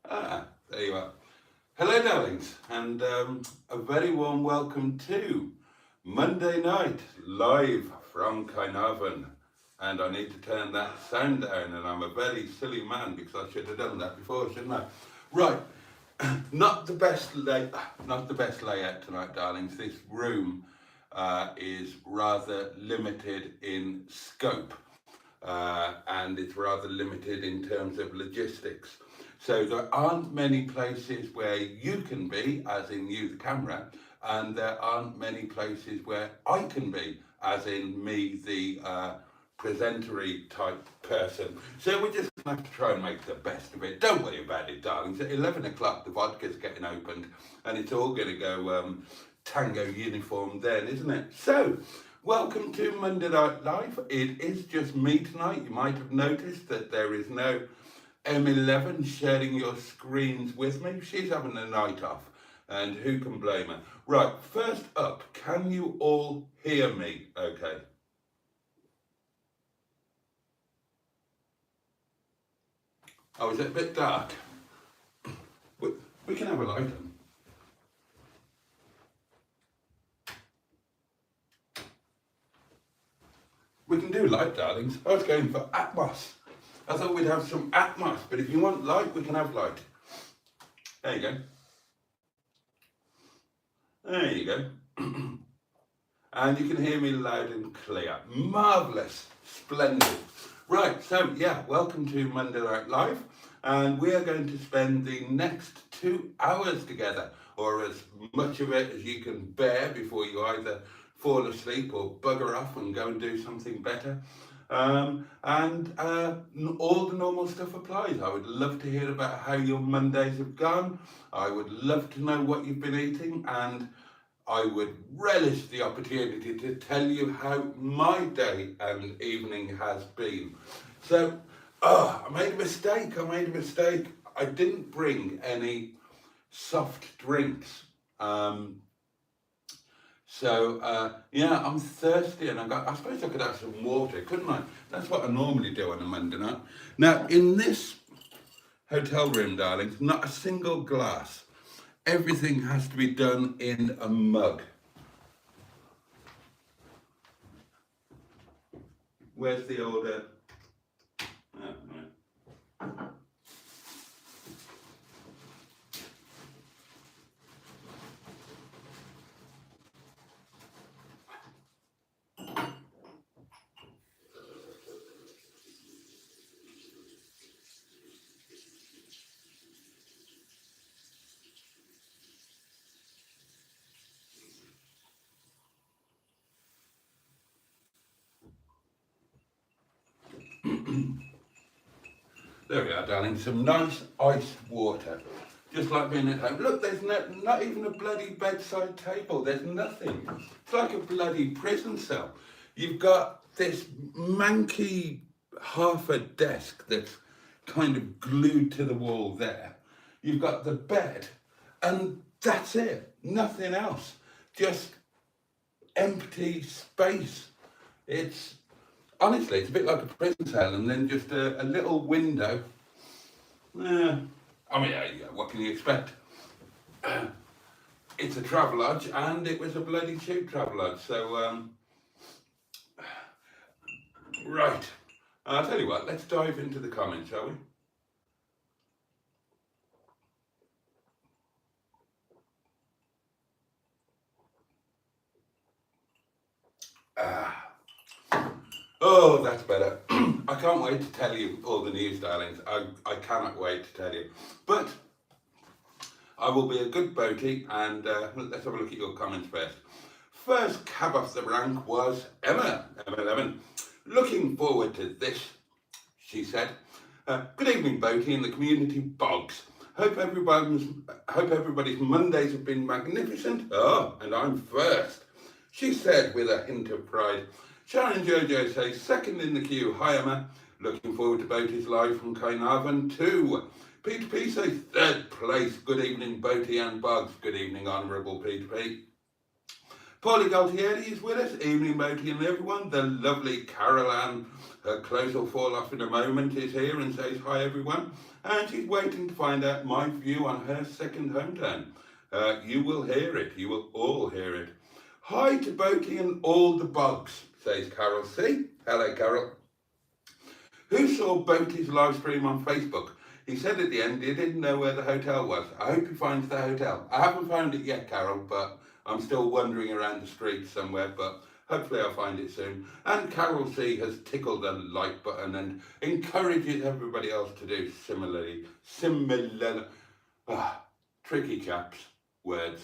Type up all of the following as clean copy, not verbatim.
There you are. Hello, darlings, and a very warm welcome to Monday night, live from Caernarfon. And I need to turn that sound down, and I'm a very silly man because I should have done that before, shouldn't I? Right, not the best layout tonight, darlings. This room is rather limited in scope. And it's rather limited in terms of logistics. So there aren't many places where you can be, as in you, the camera, and there aren't many places where I can be, as in me, the presentery type person. So we're just going to have to try and make the best of it. Don't worry about it, darlings. At 11 o'clock, the vodka's getting opened, and it's all going to go tango uniform then, isn't it? So, welcome to Monday Night Live. It is just me tonight. You might have noticed that there is no M11 sharing your screens with me. She's having a night off, and who can blame her? Right, first up, can you all hear me okay? Oh, is it a bit dark? We can have a light on. We can do light, darlings. I was going for Atmos. I thought we'd have some Atmos, but if you want light, we can have light. There you go. There you go. And you can hear me loud and clear. Marvellous. Splendid. Right, so yeah, welcome to Monday Night Live. And we are going to spend the next 2 hours together, or as much of it as you can bear before you either fall asleep or bugger off and go and do something better. All the normal stuff applies. I would love to hear about how your Mondays have gone. I would love to know what you've been eating, and I would relish the opportunity to tell you how my day and evening has been. So, I made a mistake. I didn't bring any soft drinks. Yeah, I'm thirsty, and I suppose I could have some water, couldn't I? That's what I normally do on a Monday night. Now, in this hotel room, darlings, not a single glass. Everything has to be done in a mug. Where's the order? Oh, right. There we are, darling. Some nice iced water. Just like being at home. Look, there's not even a bloody bedside table. There's nothing. It's like a bloody prison cell. You've got this manky half a desk that's kind of glued to the wall there. You've got the bed, and that's it. Nothing else. Just empty space. Honestly, it's a bit like a prison cell, and then just a little window. Yeah, what can you expect? It's a Travelodge, and it was a bloody cheap Travelodge. So, right. I'll tell you what, let's dive into the comments, shall we? Oh, that's better. I can't wait to tell you all the news, darlings. I cannot wait to tell you. But I will be a good Boaty, and let's have a look at your comments first. First cab off the rank was Emma 11. Looking forward to this, she said. Good evening, Boaty and the community bogs. Hope everybody's Mondays have been magnificent. Oh, and I'm first, she said with a hint of pride. Sharon and Jojo say, second in the queue. Hi, Emma. Looking forward to Boaty's live from Caernarfon too. Peter P says, third place. Good evening, Boaty and Bugs. Good evening, Honourable Peter P. Paulie Galtieri is with us. Evening, Boaty and everyone. The lovely Carol Ann, her clothes will fall off in a moment, is here and says hi everyone. And she's waiting to find out my view on her second hometown. You will hear it. You will all hear it. Hi to Boaty and all the bugs, says Carol C. Hello, Carol. Who saw Boaty's live stream on Facebook? He said at the end he didn't know where the hotel was. I hope he finds the hotel. I haven't found it yet, Carol, but I'm still wandering around the streets somewhere, but hopefully I'll find it soon. And Carol C has tickled the like button and encourages everybody else to do similarly. Tricky chaps, words.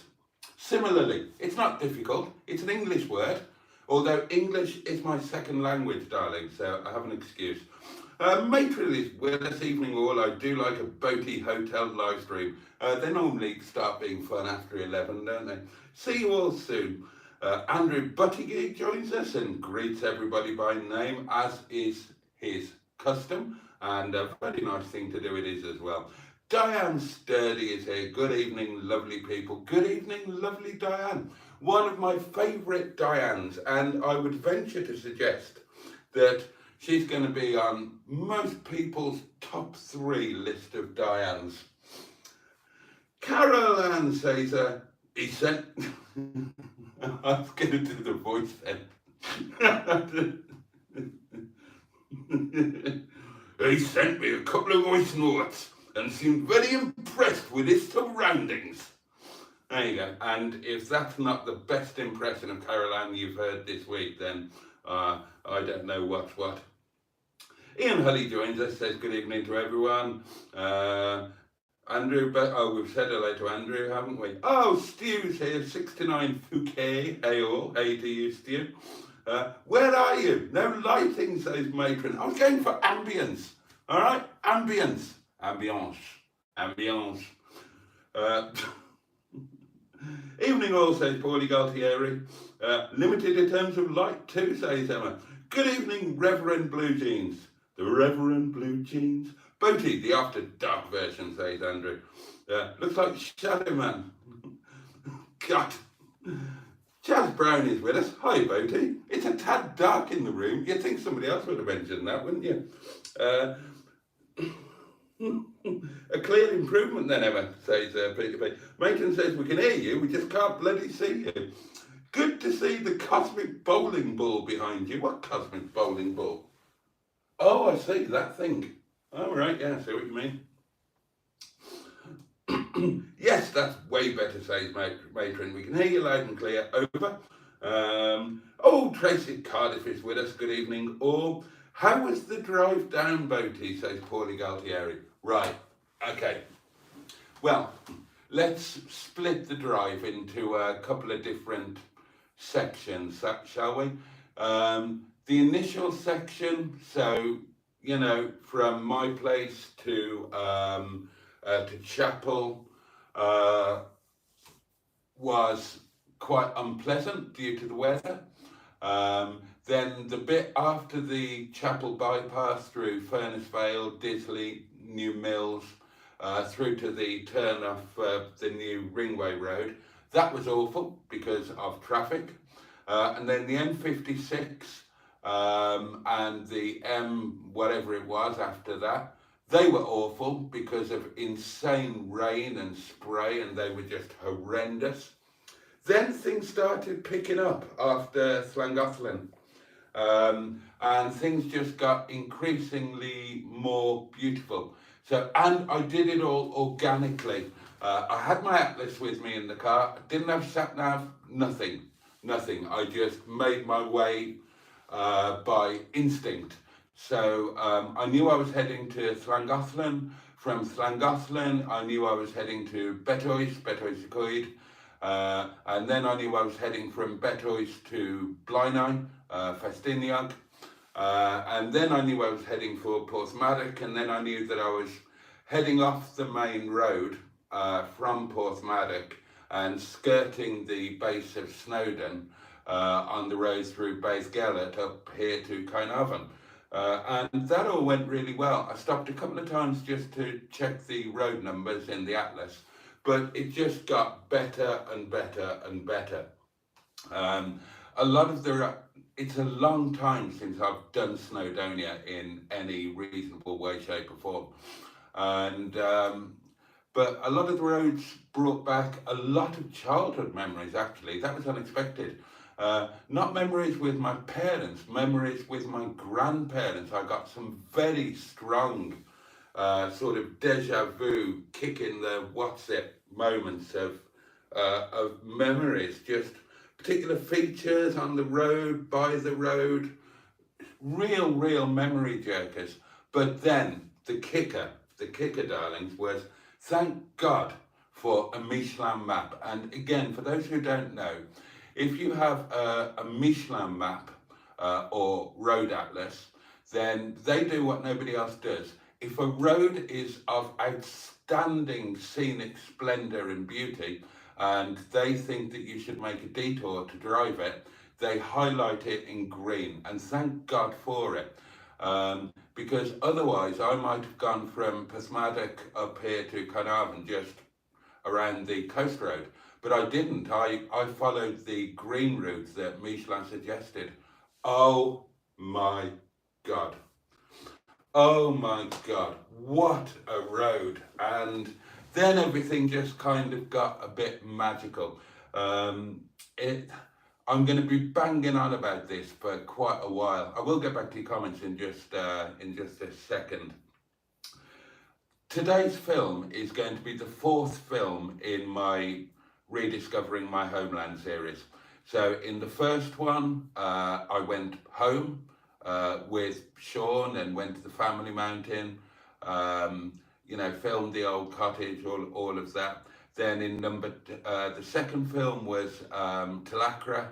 Similarly, it's not difficult. It's an English word, although English is my second language, darling, so I have an excuse. Matron is with us, evening all. I do like a Boaty hotel live stream. They normally start being fun after 11, don't they? See you all soon. Andrew Buttigieg joins us and greets everybody by name, as is his custom, and a very nice thing to do it is as well. Diane Sturdy is here. Good evening, lovely people. Good evening, lovely Diane. One of my favourite Dianes, and I would venture to suggest that she's going to be on most people's top 3 list of Dianes. Carol Ann says, he sent... I was going to do the voice then. He sent me a couple of voice notes and seemed very impressed with his surroundings. There you go. And if that's not the best impression of Carol Ann you've heard this week, then I don't know what's what. Ian Hully joins us, says good evening to everyone. Andrew, we've said hello to Andrew, haven't we? Oh, Stu's here, 69 Fouquet. Hey all, hey to you, Stu. Where are you? No lighting, says Matron. I was going for ambience. All right, ambience. Ambiance. Evening all, says Paulie Galtieri. Limited in terms of light too, says Emma. Good evening, Reverend Blue Jeans. The Reverend Blue Jeans. Boaty, the after dark version, says Andrew. Looks like Shadow Man. God. Chaz Brown is with us. Hi, Boaty. It's a tad dark in the room. You'd think somebody else would have mentioned that, wouldn't you? A clear improvement then, Emma, says Peter P. Maitland says, we can hear you, we just can't bloody see you. Good to see the cosmic bowling ball behind you. What cosmic bowling ball? Oh, I see, that thing. Oh, right, yeah, I see what you mean. Yes, that's way better, says Matron. We can hear you loud and clear. Over. Tracy Cardiff is with us. Good evening, all. How was the drive down, Boaty, says Paulie Galtieri. Right, okay. Well, let's split the drive into a couple of different sections, shall we? The initial section, so, you know, from my place to chapel, was quite unpleasant due to the weather. Then the bit after the chapel bypass through Furness Vale, Disley, New Mills, through to the turn off the new Ringway Road, that was awful because of traffic. And then the M56 and the M whatever it was after that, they were awful because of insane rain and spray, and they were just horrendous. Then things started picking up after Llangollen, and things just got increasingly more beautiful. So, and I did it all organically. I had my atlas with me in the car. I didn't have sat nav, nothing. I just made my way by instinct. So I knew I was heading to Llangollen. From Llangollen, I knew I was heading to Betoes y Coed. And then I knew I was heading from Betoes to Blaenau, Festiniog. And then I knew I was heading for Porthmadog, and then I knew that I was heading off the main road from Porthmadog and skirting the base of Snowdon on the road through Baithgelert up here to Caernarfon. And that all went really well. I stopped a couple of times just to check the road numbers in the atlas, but it just got better and better and better. Um, a lot of it's a long time since I've done Snowdonia in any reasonable way, shape, or form, and but a lot of the roads brought back a lot of childhood memories. Actually, that was unexpected. Not memories with my parents, memories with my grandparents. I got some very strong sort of deja vu, kick in the what's it moments of memories, just particular features on the road, by the road, real memory jerkers. But then the kicker, darlings, was thank God for a Michelin map. And again, for those who don't know, if you have a Michelin map or road atlas, then they do what nobody else does. If a road is of outstanding scenic splendour and beauty, and they think that you should make a detour to drive it, they highlight it in green, and thank God for it. Because otherwise I might have gone from Porthmadog up here to Caernarfon just around the coast road, but I didn't. I followed the green route that Michelin suggested. Oh my God. Oh my God, what a road. And then everything just kind of got a bit magical. Um, it, I'm going to be banging on about this for quite a while. I will get back to your comments in just a second. Today's film is going to be the fourth film in my Rediscovering My Homeland series. So in the first one, I went home with Sean and went to the family mountain, filmed the old cottage, all of that. Then in the second film was Talacra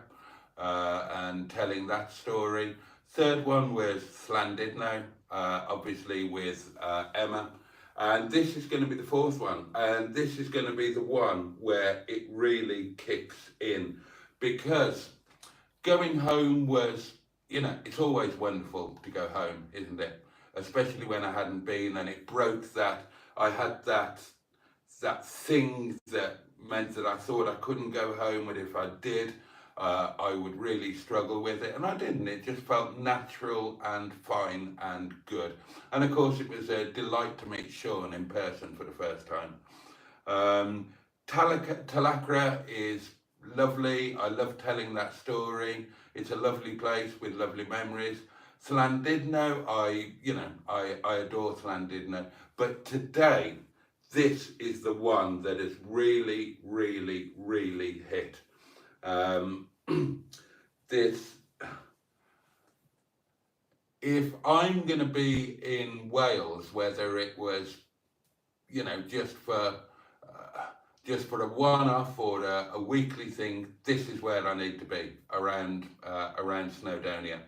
and telling that story. Third one was Llandudno, obviously with Emma. And this is going to be the fourth one. And this is going to be the one where it really kicks in. Because going home was, it's always wonderful to go home, isn't it? Especially when I hadn't been, and it broke that. I had that thing that meant that I thought I couldn't go home, and if I did, I would really struggle with it, and I didn't. It just felt natural and fine and good. And of course, it was a delight to meet Sean in person for the first time. Talacra is lovely. I love telling that story. It's a lovely place with lovely memories. Llandudno, I adore Llandudno. But today, this is the one that has really, really, really hit. This, if I'm going to be in Wales, whether it was, just for a one-off or a weekly thing, this is where I need to be, around Snowdonia,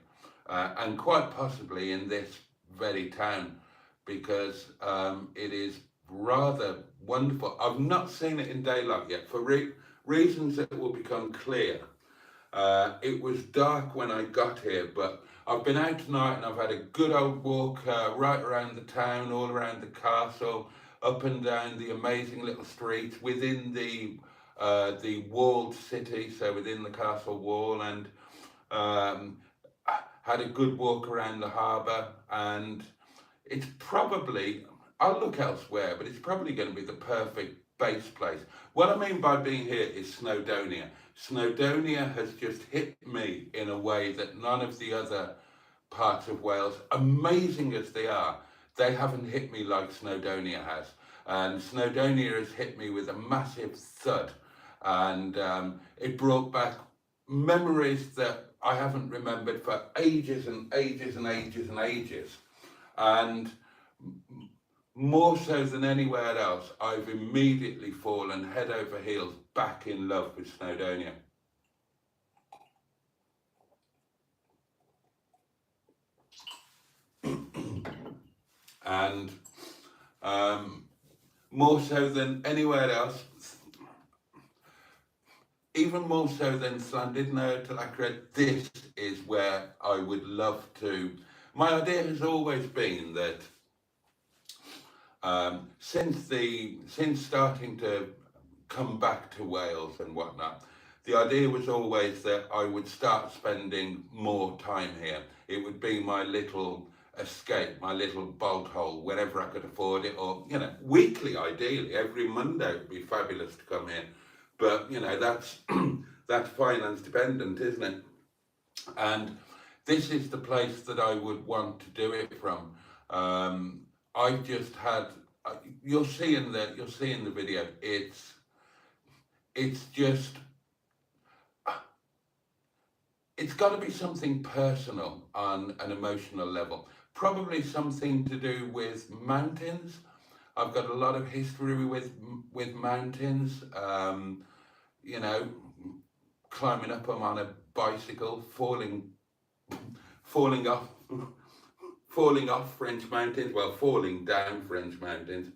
and quite possibly in this very town, because it is rather wonderful. I've not seen it in daylight yet for reasons that will become clear. It was dark when I got here, but I've been out tonight and I've had a good old walk right around the town, all around the castle, up and down the amazing little streets within the walled city, so within the castle wall, and had a good walk around the harbour. And it's probably, I'll look elsewhere, but it's probably going to be the perfect base place. What I mean by being here is Snowdonia. Snowdonia has just hit me in a way that none of the other parts of Wales, amazing as they are, they haven't hit me like Snowdonia has. And Snowdonia has hit me with a massive thud. And it brought back memories that I haven't remembered for ages and ages and ages and ages. And more so than anywhere else, I've immediately fallen head over heels back in love with Snowdonia. And more so than anywhere else, even more so than Llandudno, Talacra, this is where I would love to. My idea has always been that since starting to come back to Wales and whatnot, the idea was always that I would start spending more time here. It would be my little escape, my little bolt hole, whenever I could afford it, or, you know, weekly ideally. Every Monday would be fabulous to come here. But, you know, that's, that's finance dependent, isn't it? And this is the place that I would want to do it from. I've just had, you'll see in the video, it's just, it's got to be something personal on an emotional level. Probably something to do with mountains. I've got a lot of history with mountains. You know, climbing up them on a bicycle, falling off French mountains. Well, falling down French mountains.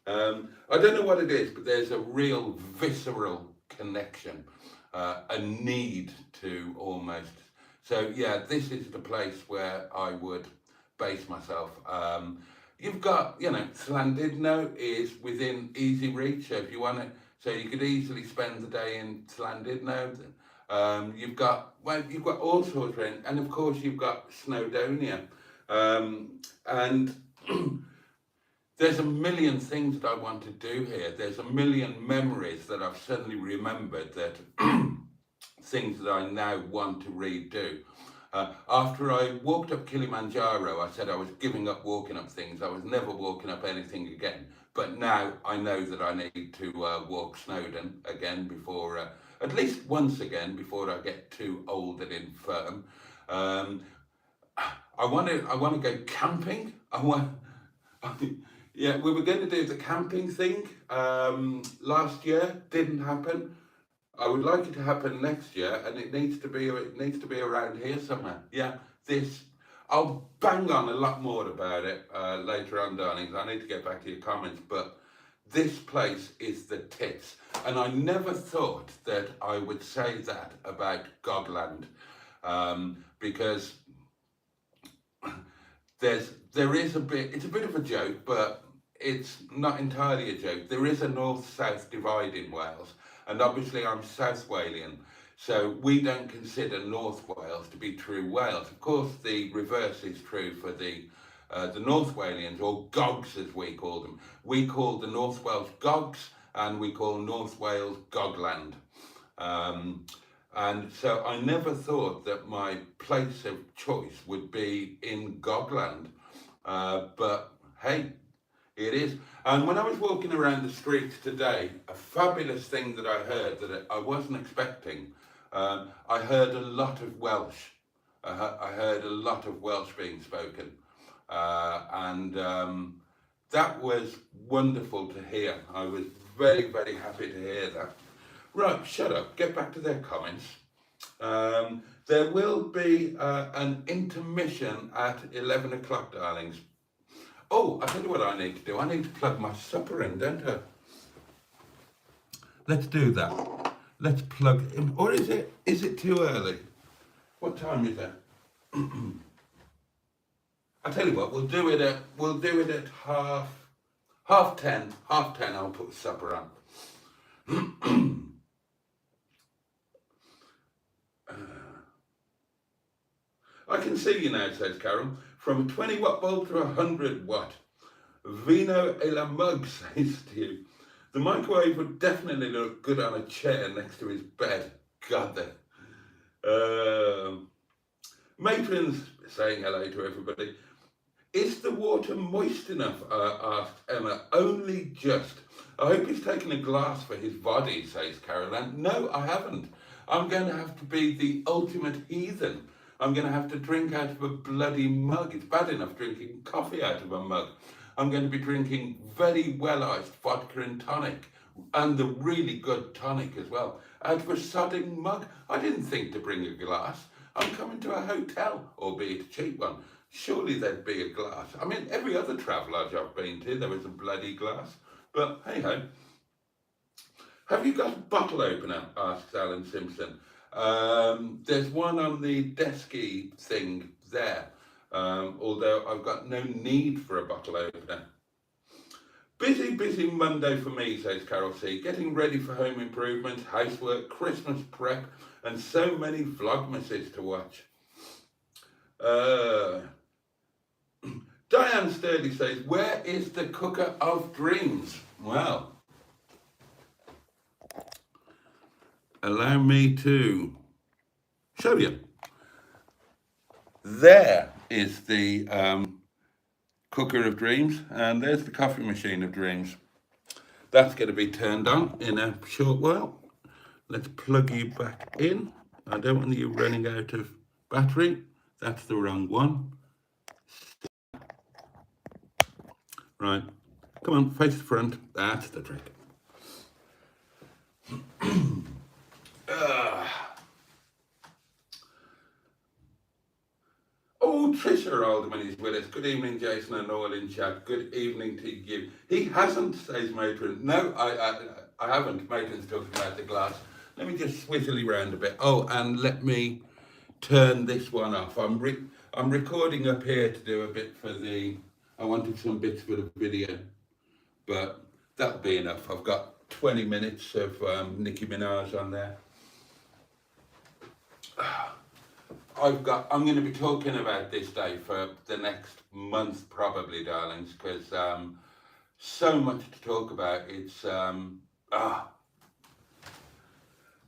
I don't know what it is, but there's a real visceral connection, a need to almost. So yeah, this is the place where I would base myself. You've got, you know, Llandudno is within easy reach. So if you want to, so you could easily spend the day in Llandudno. You've got all sorts of, and of course you've got Snowdonia, and there's a million things that I want to do here. There's a million memories that I've suddenly remembered, that things that I now want to redo. After I walked up Kilimanjaro, I said I was giving up walking up things. I was never walking up anything again. But now I know that I need to walk Snowdon again before, at least once again, before I get too old and infirm. I want to go camping. Yeah, we were going to do the camping thing last year. Didn't happen. I would like it to happen next year, and it needs to be around here somewhere. Yeah, I'll bang on a lot more about it later on, darlings. I need to get back to your comments, but this place is the tits. And I never thought that I would say that about Gogland, because there is a bit, it's a bit of a joke, but it's not entirely a joke. There is a north-south divide in Wales, and obviously I'm South Walian, so we don't consider North Wales to be true Wales. Of course, the reverse is true for the North Walians, or Gogs as we call them. We call the North Wales Gogs, and we call North Wales Gogland. And so I never thought that my place of choice would be in Gogland, but hey, it is. And when I was walking around the streets today, a fabulous thing that I heard that I wasn't expecting, I heard a lot of Welsh. I heard a lot of Welsh being spoken, and that was wonderful to hear. I was very, very happy to hear that. Right, shut up, get back to their comments. There will be an intermission at 11 o'clock, darlings. Oh, I tell you what I need to do. I need to plug my supper in, don't I? Let's do that. Let's plug in. Or is it too early? What time is it? I tell you what, we'll do it at half 10. I'll put the supper on. I can see you now, says Carol. From a 20 watt bulb to a 100 watt. Vino e la mug says to you. The microwave would definitely look good on a chair next to his bed. God, Matron's saying hello to everybody. Is the water moist enough? Asked Emma. Only just. I hope he's taken a glass for his body, says Caroline. No, I haven't. I'm going to have to be the ultimate heathen. I'm going to have to drink out of a bloody mug. It's bad enough drinking coffee out of a mug. I'm going to be drinking very well-iced vodka and tonic, and the really good tonic as well, out of a sodding mug. I didn't think to bring a glass. I'm coming to a hotel, albeit a cheap one. Surely there'd be a glass. I mean, every other travelodge I've been to, there was a bloody glass. But hey-ho. Have you got a bottle opener? Asks Alan Simpson. There's one on the desky thing there, although I've got no need for a bottle opener. Busy Monday for me, says Carol C. Getting ready for home improvements, housework, Christmas prep, and so many vlogmases to watch. Diane Sturdy says, where is the cooker of dreams? Well, allow me to show you. There is the cooker of dreams, and there's the coffee machine of dreams. That's going to be turned on in a short while. Let's plug you back in. I don't want you running out of battery. That's the wrong one. Right, come on, face the front. That's the trick. Oh, Trisha Alderman is with us. Good evening, Jason and all in chat. Good evening to you. He hasn't, says Matron. No, I haven't. Matron's talking about the glass. Let me just swizzle round a bit. Oh, and let me turn this one off. I'm recording up here to do a bit for the... I wanted some bits for the video, but that'll be enough. I've got 20 minutes of Nicki Minaj on there. I'm going to be talking about this day for the next month, probably, darlings, because so much to talk about. It's don't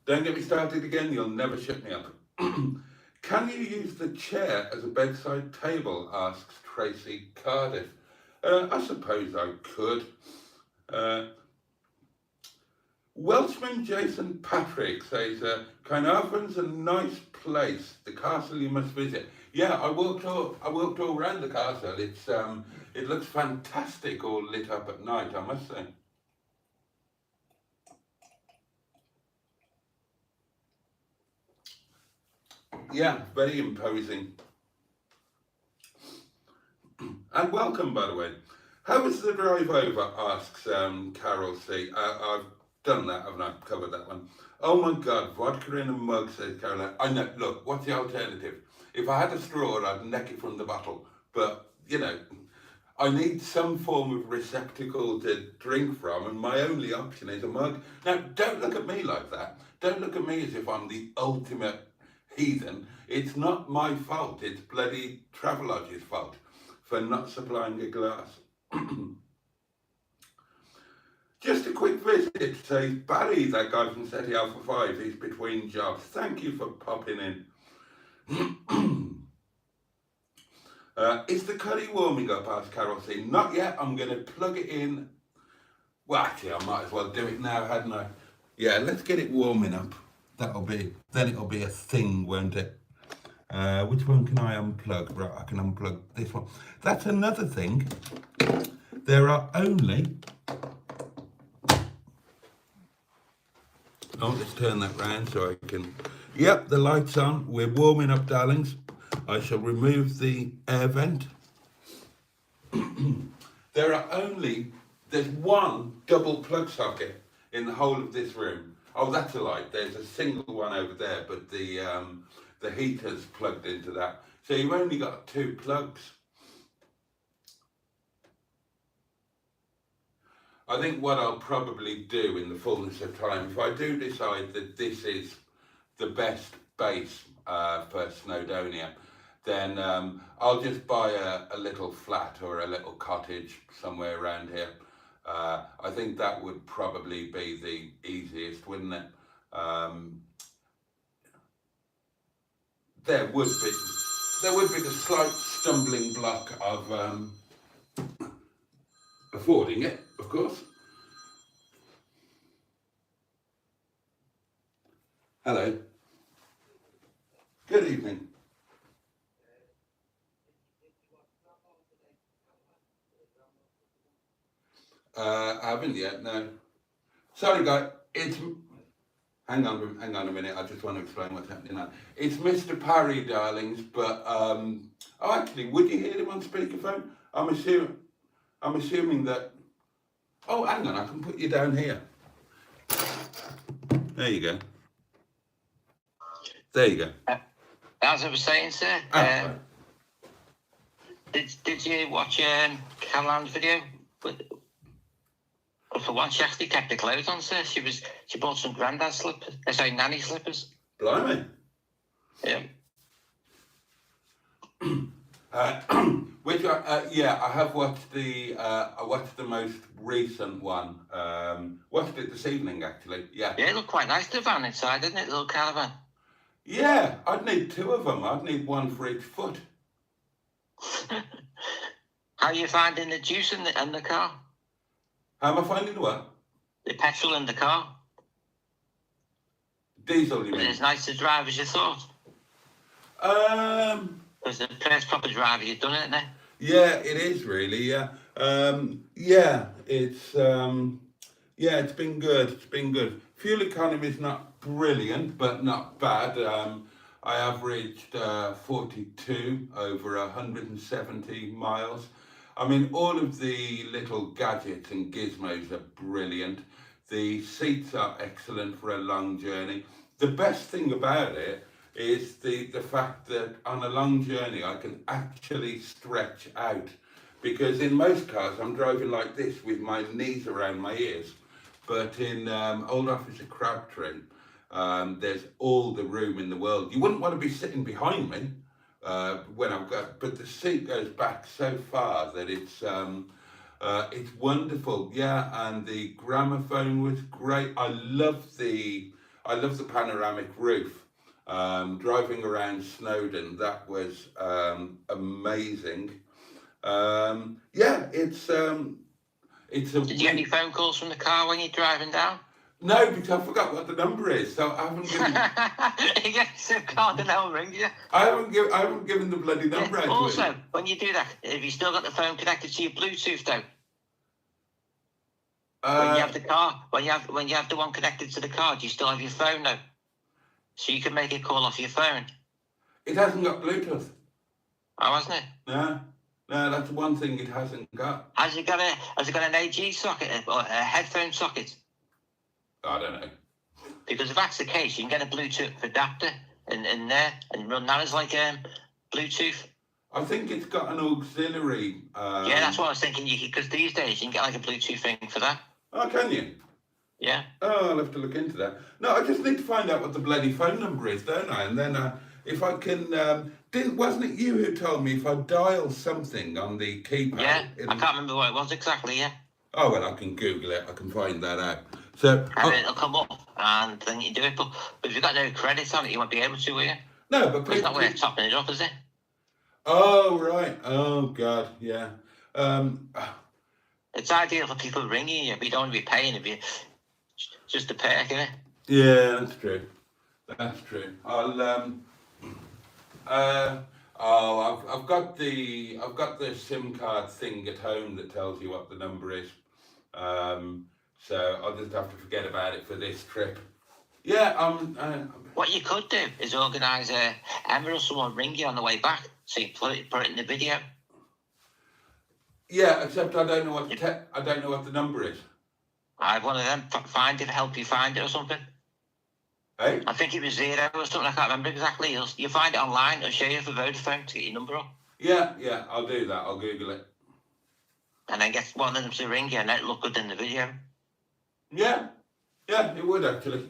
get me started again. You'll never shut me up. Can you use the chair as a bedside table? Asks Tracy Cardiff. I suppose I could. Welshman Jason Patrick says, Caernarfon's a nice place. The castle you must visit. Yeah, I walked all around the castle. It's it looks fantastic, all lit up at night, I must say. Yeah, very imposing. And welcome, by the way. How was the drive over? Asks Carol C. I've done that, haven't I? Covered that one. Oh my God, vodka in a mug, says Caroline. I know, look, what's the alternative? If I had a straw, I'd neck it from the bottle. But, you know, I need some form of receptacle to drink from, and my only option is a mug. Now, don't look at me like that. Don't look at me as if I'm the ultimate heathen. It's not my fault. It's bloody Travelodge's fault for not supplying a glass. Just a quick visit, says Barry, that guy from SETI Alpha 5. He's between jobs. Thank you for popping in. Is the curry warming up? Asked Carol C. Not yet. I'm going to plug it in. Well, actually, I might as well do it now, hadn't I? Yeah, let's get it warming up. Then it'll be a thing, won't it? Which one can I unplug? Right, I can unplug this one. That's another thing. There are only... Oh, let's turn that round so I can... Yep, the light's on. We're warming up, darlings. I shall remove the air vent. There's one double plug socket in the whole of this room. Oh, that's a light. There's a single one over there, but the heater's plugged into that. So you've only got two plugs. I think what I'll probably do in the fullness of time, if I do decide that this is the best base for Snowdonia, then I'll just buy a little flat or a little cottage somewhere around here. I think that would probably be the easiest, wouldn't it? There would be the slight stumbling block of affording it, of course. Hello. Good evening. I haven't yet, no. Sorry, guy. Hang on a minute. I just want to explain what's happening now. It's Mr. Parry, darlings, but oh, actually, would you hear him on speakerphone? I'm assuming that. Oh, hang on. I can put you down here. There you go. There you go. As I was saying, sir, did you watch Caroline's video? once she actually kept her clothes on, sir. She bought some granddad slippers. Nanny slippers. Blimey. Yeah. I have watched I watched the most recent one. Watched it this evening, actually. Yeah. Yeah, it looked quite nice, the van inside, didn't it? The little caravan. Yeah, I'd need two of them. I'd need one for each foot. How are you finding the juice in the car? How am I finding what? The petrol in the car. Diesel, you mean? It's nice to drive as you thought. Because the first proper drive you've done it, isn't it? Yeah, it is really. Yeah, it's been good. It's been good. Fuel economy is not brilliant, but not bad. I averaged 42 over 170 miles. I mean, all of the little gadgets and gizmos are brilliant. The seats are excellent for a long journey. The best thing about it is the fact that on a long journey I can actually stretch out, because in most cars I'm driving like this with my knees around my ears, but in Old Officer Crabtree there's all the room in the world. You wouldn't want to be sitting behind me when I've got, but the seat goes back so far that it's wonderful. Yeah, and the gramophone was great. I love the panoramic roof. Driving around Snowdon, that was amazing. It's a. Did you get any phone calls from the car when you're driving down? No, because I forgot what the number is, so I haven't given. You get some card and they'll ring you. I haven't given the bloody number out. Also, when you do that, have you still got the phone connected to your Bluetooth though? When you have the car, when you have the one connected to the car, do you still have your phone though? So you can make a call off your phone. It hasn't got Bluetooth. Oh, hasn't it? No, that's one thing it hasn't got. Has it got an AG socket or a headphone socket? I don't know. Because if that's the case, you can get a Bluetooth adapter in there and run that as like Bluetooth. I think it's got an auxiliary. Yeah, that's what I was thinking. Because these days you can get like a Bluetooth thing for that. Oh, can you? Yeah. Oh, I'll have to look into that. No, I just need to find out what the bloody phone number is, don't I? And then if I can, wasn't it you who told me if I dial something on the keypad? Yeah, I can't remember what it was exactly. Yeah. Oh well, I can Google it. I can find that out. So it'll come up, and then you do it. But if you've got no credit on it, you won't be able to, will you? No, but it's not worth topping it up, is it? Oh right. Oh God, yeah. It's ideal for people ringing you, but you don't want to be paying if you just a perk, isn't it? Yeah, that's true. That's true. I've got the SIM card thing at home that tells you what the number is. So I'll just have to forget about it for this trip. Yeah, what you could do is organise Emma or someone ring you on the way back, so you put it in the video. Yeah, except I don't know what the number is. I have one of them. Help you find it or something. Hey? I think it was 0 or something. I can't remember exactly. You find it online. It'll show you for Vodafone to get your number up. Yeah, I'll do that. I'll Google it. And then get one of them to ring you, and it'll look good in the video. Yeah, it would actually.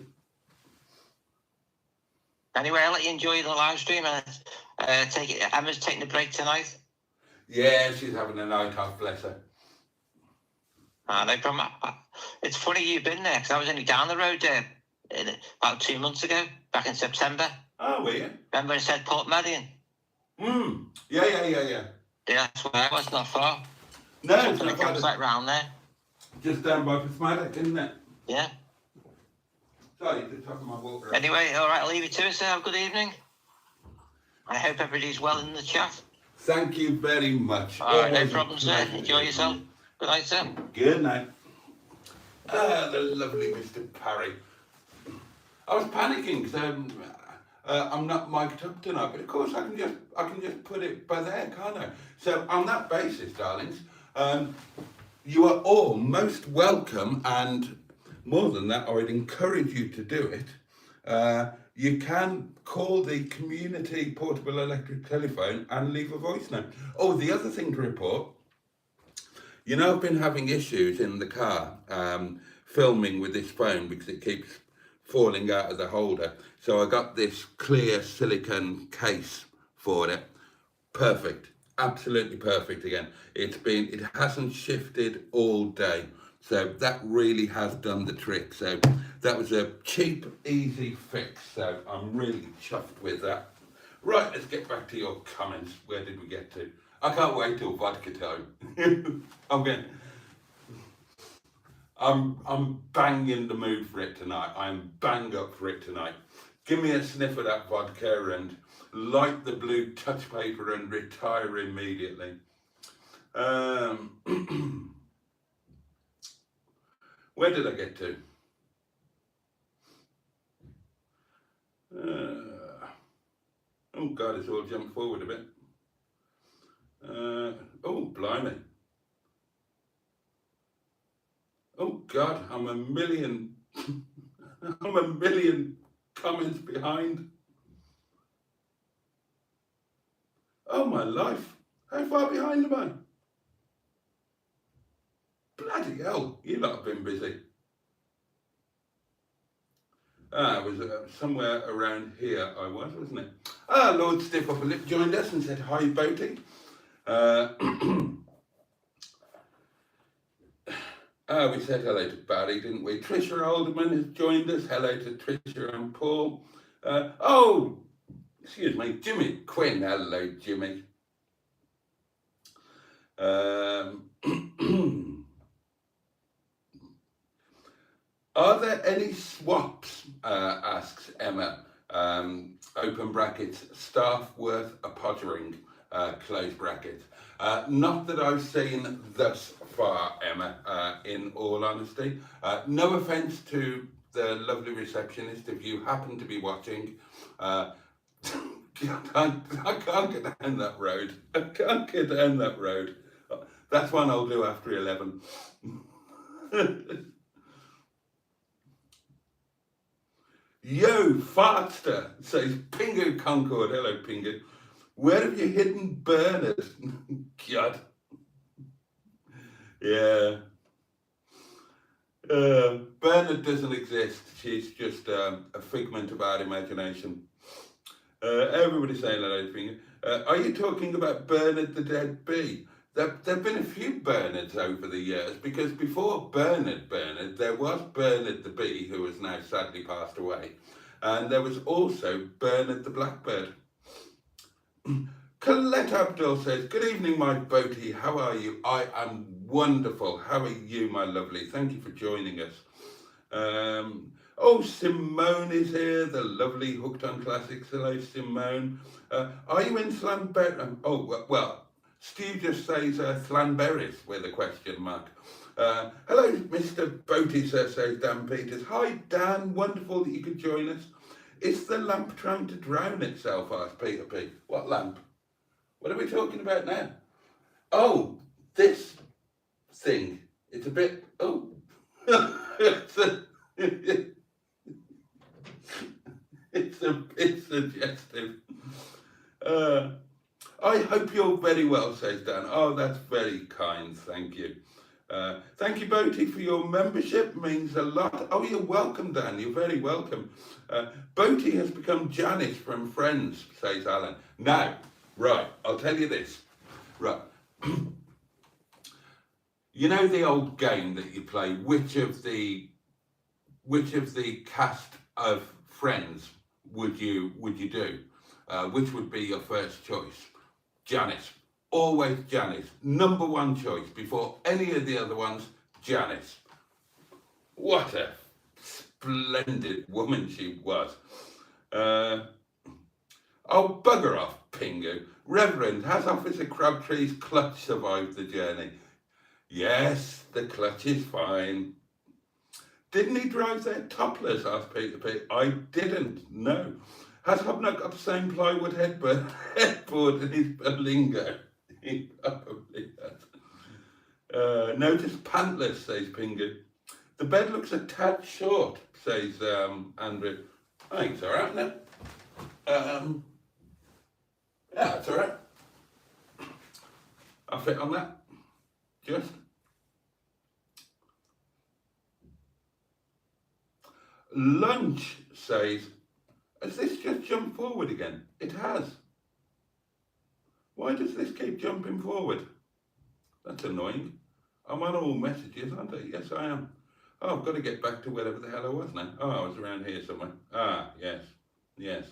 Anyway, I'll let you enjoy the live stream and Emma's taking a break tonight. Yeah, she's having a night off, bless her. No problem. It's funny you've been there, because I was only down the road there about 2 months ago, back in September. Oh, were you? Remember I said Port Marion? Yeah. Yeah, that's where I was, not far. No, it's not far. Campsite round there. Just down by Pismatic, isn't it? Yeah. Sorry, the top of my water. Anyway, all right, I'll leave you to it, sir. Have a good evening. I hope everybody's well in the chat. Thank you very much. All right, no problem, sir. Enjoy yourself. Good night, sir. Good night. The lovely Mr. Parry. I was panicking because I'm not mic'd up tonight, but of course I can just put it by there, can't I? So on that basis, darlings, you are all most welcome, and more than that, I would encourage you to do it. You can call the community portable electric telephone and leave a voice note. Oh, the other thing to report, You know, I've been having issues in the car filming with this phone because it keeps falling out of the holder. So I got this clear silicone case for it. Perfect, absolutely perfect again. It hasn't shifted all day. So that really has done the trick. So that was a cheap, easy fix. So I'm really chuffed with that. Right, let's get back to your comments. Where did we get to? I can't wait till vodka time. I'm bang in the mood for it tonight. I'm bang up for it tonight. Give me a sniff of that vodka and light the blue touch paper and retire immediately. Where did I get to? Oh God, it's all jumped forward a bit. Oh, blimey. Oh God, I'm a million comments behind. Oh my life, how far behind am I? Bloody hell, you lot have been busy. It was somewhere around here I was, wasn't it? Lord Stiff Upper Lip joined us and said, hi, Boaty. We said hello to Barry, didn't we? Trisha Alderman has joined us. Hello to Trisha and Paul. Excuse me, Jimmy Quinn. Hello, Jimmy. Are there any swaps, asks Emma, open brackets, staff worth a pottering, close brackets. Not that I've seen thus far, Emma, in all honesty. No offence to the lovely receptionist, if you happen to be watching. I can't get down that road. I can't get down that road. That's one I'll do after 11. Yo, Fartster, says Pingu Concord. Hello, Pingu. Where have you hidden Bernard? God. Yeah. Bernard doesn't exist. She's just a figment of our imagination. Everybody's saying hello, Pingu. Are you talking about Bernard the Dead Bee? There have been a few Bernards over the years, because before Bernard, there was Bernard the Bee, who has now sadly passed away, and there was also Bernard the Blackbird. Colette Abdul says, good evening, my Boaty, how are you? I am wonderful. How are you, my lovely? Thank you for joining us. Simone is here, the lovely Hooked on Classics. Hello, Simone. Are you in Llanberis? Well, Steve just says Llanberis with a question mark. Hello, Mr. Boaty, sir, says Dan Peters. Hi, Dan. Wonderful that you could join us. Is the lamp trying to drown itself? Asked Peter P. What lamp? What are we talking about now? Oh, this thing. It's a bit. Oh. It's a bit suggestive. I hope you're very well, says Dan. Oh, that's very kind, thank you. Thank you, Boaty, for your membership, means a lot. Oh, you're welcome, Dan, you're very welcome. Boaty has become Janice from Friends, says Alan. Now, right, I'll tell you this. Right. You know the old game that you play, which of the cast of Friends would you do? Which would be your first choice? Janice. Always Janice. Number one choice before any of the other ones, Janice. What a splendid woman she was. Oh, bugger off, Pingu. Reverend, has Officer Crabtree's clutch survived the journey? Yes, the clutch is fine. Didn't he drive there topless? Asked Peter P. I didn't, no. Has Hobnob got the same plywood headboard in his Berlingo? He probably has. Notice pantless, says Pingu. The bed looks a tad short, says Andrew. I think it's all right, isn't it? Yeah, it's all right. I'll fit on that. Just. Lunch says, has this just jumped forward again? It has. Why does this keep jumping forward? That's annoying. I'm on all messages, aren't I? Yes, I am. Oh, I've got to get back to wherever the hell I was now. Oh, I was around here somewhere. Ah, yes, yes.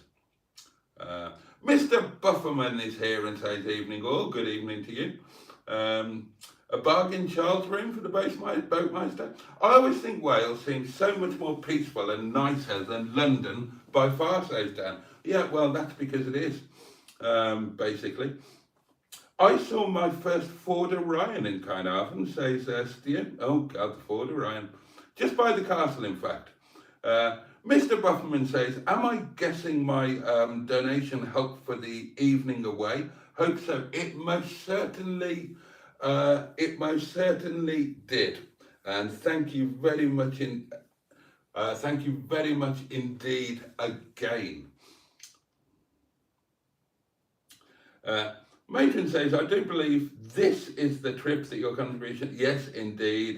Mr. Bufferman is here and says evening all. Good evening to you. A bargain child's room for the boatmeister. I always think Wales seems so much more peaceful and nicer than London, by far, says Dan. Yeah, well, that's because it is, basically. I saw my first Ford Orion in Caernarfon, says Stia. Oh, God, the Ford Orion. Just by the castle, in fact. Mr. Bufferman says, am I guessing my donation helped for the evening away? Hope so. It most certainly did. And thank you very much indeed again. Matron says, I do believe this is the trip that your contribution. Yes, indeed.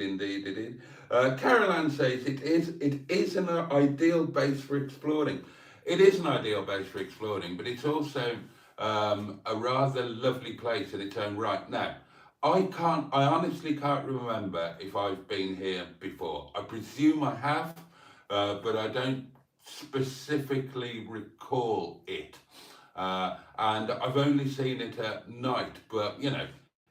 Carol Ann says it is an ideal base for exploring. It is an ideal base for exploring, but it's also a rather lovely place in its own right. Now, I honestly can't remember if I've been here before. I presume I have, but I don't specifically recall it. And I've only seen it at night, but you know,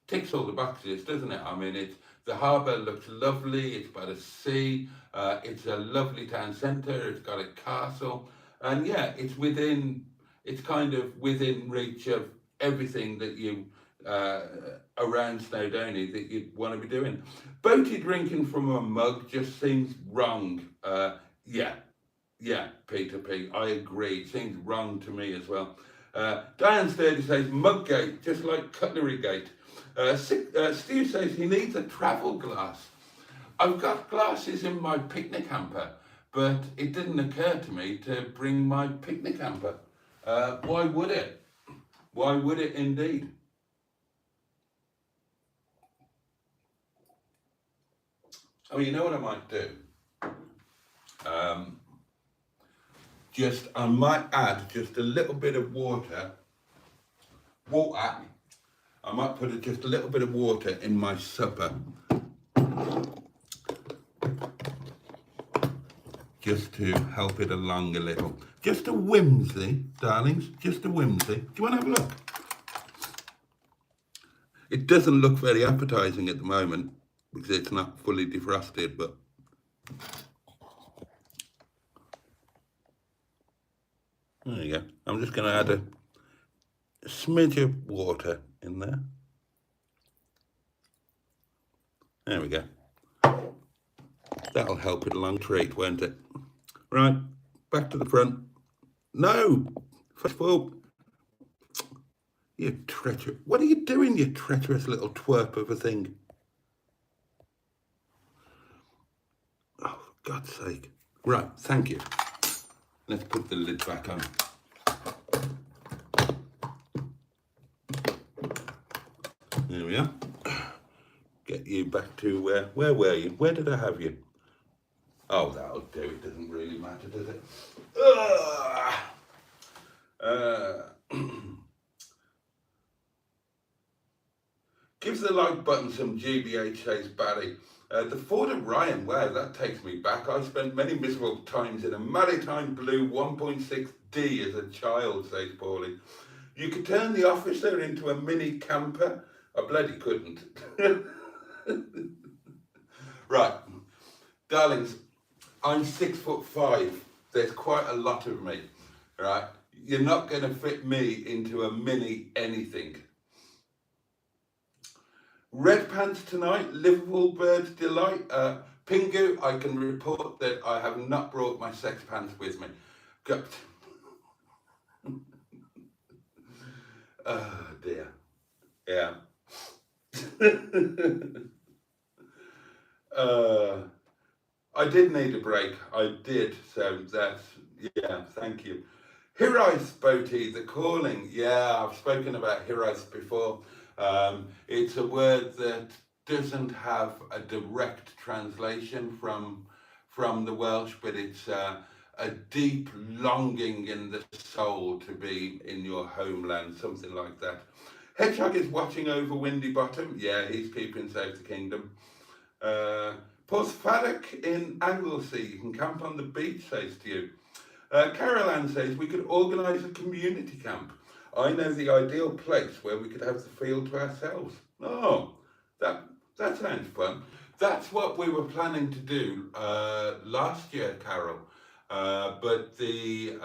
ticks all the boxes, doesn't it? I mean, the harbour looks lovely, it's by the sea, it's a lovely town centre, it's got a castle, and yeah, it's kind of within reach of everything that you, around Snowdonia that you'd want to be doing. Boaty drinking from a mug just seems wrong. Yeah, Peter P, I agree, it seems wrong to me as well. Diane Sturdy says, Muggate, just like Cutlery Gate. Steve says he needs a travel glass. I've got glasses in my picnic hamper, but it didn't occur to me to bring my picnic hamper. Why would it? Why would it indeed? Oh, you know what I might do? I might add just a little bit of water. I might put just a little bit of water in my supper. Just to help it along a little. Just a whimsy, darlings, just a whimsy. Do you want to have a look? It doesn't look very appetizing at the moment because it's not fully defrosted, but there you go. I'm just going to add a smidge of water in there. There we go. That'll help it along treat, won't it? Right, back to the front. No! First of all, you treacherous. What are you doing, you treacherous little twerp of a thing? Oh, for God's sake. Right, thank you. Let's put the lid back on. There we are. Get you back to where were you? Where did I have you? Oh, that'll do. It doesn't really matter, does it? Gives the like button some GBH, says Barry. The Ford Orion, wow, that takes me back. I spent many miserable times in a maritime blue 1.6D as a child, says Paulie. You could turn the officer into a mini camper. I bloody couldn't. Right, darlings, I'm 6'5". There's quite a lot of me, right? You're not going to fit me into a mini anything. Red pants tonight, Liverpool Birds Delight. Pingu, I can report that I have not brought my sex pants with me. Oh dear. Yeah. I did need a break. I did. So that's, yeah, thank you. Hirais, Boaty, the calling. Yeah, I've spoken about Hirais before. It's a word that doesn't have a direct translation from from the Welsh, but it's a deep longing in the soul to be in your homeland, something like that. Hedgehog is watching over Windy Bottom. Yeah, he's keeping safe the kingdom. Porthfaddock in Anglesey, you can camp on the beach, says to you. Carol Ann says we could organise a community camp. I know the ideal place where we could have the field to ourselves. Oh, that sounds fun. That's what we were planning to do last year, Carol. But the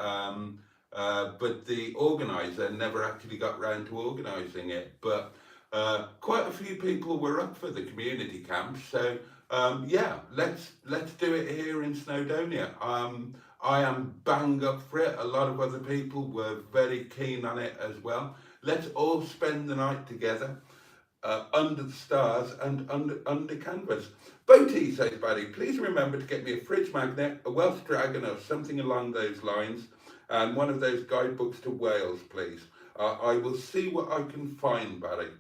organiser never actually got round to organising it. But quite a few people were up for the community camp, so yeah, let's do it here in Snowdonia. I am bang up for it. A lot of other people were very keen on it as well. Let's all spend the night together under the stars and under canvas. Boaty, says Parry, please remember to get me a fridge magnet, a Welsh dragon or something along those lines, and one of those guidebooks to Wales, please. I will see what I can find, Parry.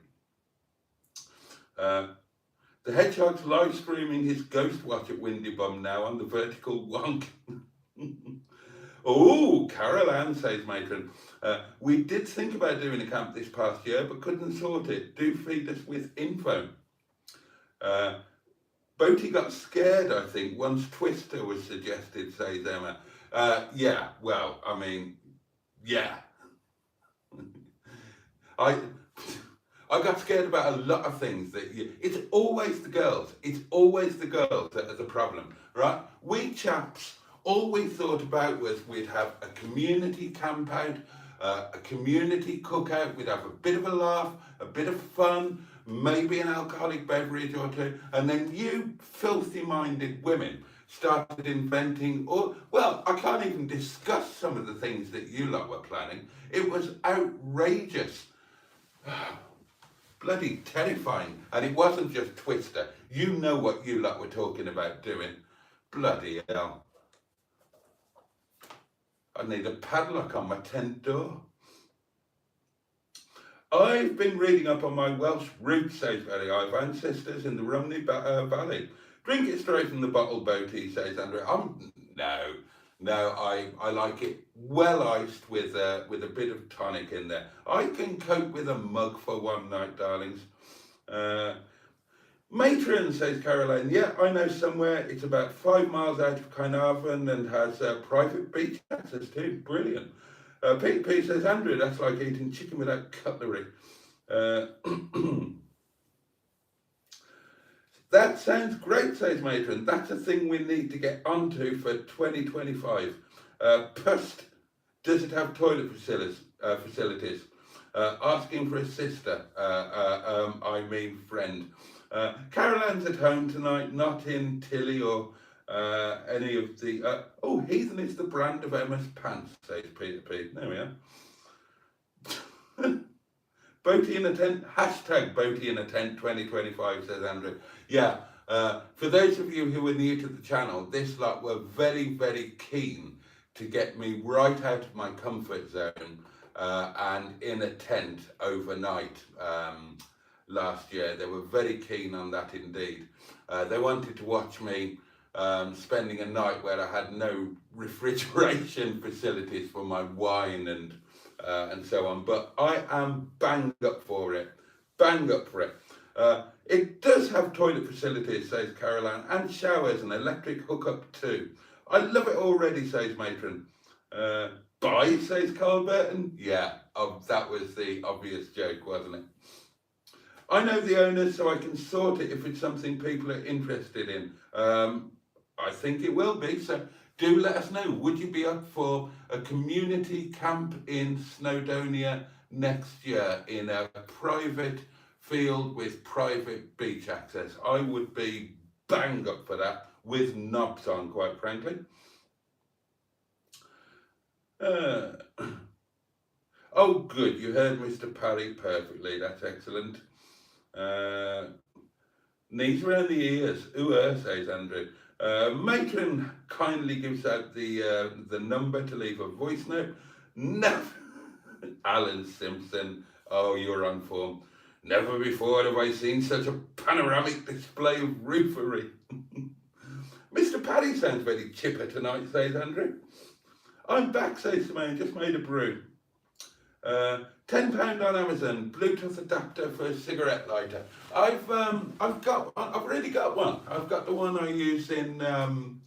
The Hedgehog's live streaming his ghost watch at Windy Bum now on the vertical wonk. Oh, Carol Ann, says Matron. We did think about doing a camp this past year, but couldn't sort it. Do feed us with info. Boaty got scared, I think, once Twister was suggested, says Emma. Yeah, well, I mean, yeah. I got scared about a lot of things. It's always the girls. It's always the girls that are the problem, right? We chaps, all we thought about was we'd have a community camp out, a community cookout, we'd have a bit of a laugh, a bit of fun, maybe an alcoholic beverage or two, and then you filthy-minded women started inventing, well, I can't even discuss some of the things that you lot were planning. It was outrageous. Bloody terrifying. And it wasn't just Twister. You know what you lot were talking about doing. Bloody hell. I need a padlock on my tent door. I've been reading up on my Welsh roots, says Parry. I've ancestors in the Rumney Valley. Drink it straight from the bottle, Boaty, says Andrew. No, I like it well iced with a bit of tonic in there. I can cope with a mug for one night, darlings. Matron, says Caroline. Yeah, I know somewhere. It's about 5 miles out of Caernarfon and has private beach access too. Brilliant. Pete says, Andrew, that's like eating chicken without cutlery. That sounds great, says Matron. That's a thing we need to get onto for 2025. Pust, does it have toilet facilities? Asking for a sister, I mean friend. Carol Ann's at home tonight, not in Tilly or any of the... Heathen is the brand of Emma's pants, says Peter Pete. There we are. Boaty in a tent, hashtag Boaty in a tent 2025, says Andrew. Yeah, for those of you who are new to the channel, this lot were very, very keen to get me right out of my comfort zone and in a tent overnight last year. They were very keen on that indeed. They wanted to watch me spending a night where I had no refrigeration facilities for my wine and so on, but I am bang up for it. It does have toilet facilities, says Caroline, and showers and electric hookup too. I love it already, says Matron. Bye, says Carl Burton. Yeah, that was the obvious joke, wasn't it? I know the owners, so I can sort it if it's something people are interested in. I think it will be, so do let us know. Would you be up for a community camp in Snowdonia next year in a private field with private beach access? I would be bang up for that, with knobs on, quite frankly. Oh, good, you heard Mr. Parry perfectly. That's excellent. Knees around the ears. Ooh, says Andrew. Matron kindly gives out the number to leave a voice note. No, Alan Simpson. Oh, you're on form. Never before have I seen such a panoramic display of roofery. Mr. Parry sounds very chipper tonight, says Andrew. I'm back, says Simone, just made a brew. £10 on Amazon, Bluetooth adapter for a cigarette lighter. I've got one. I've already got one. I've got the one I use in, I've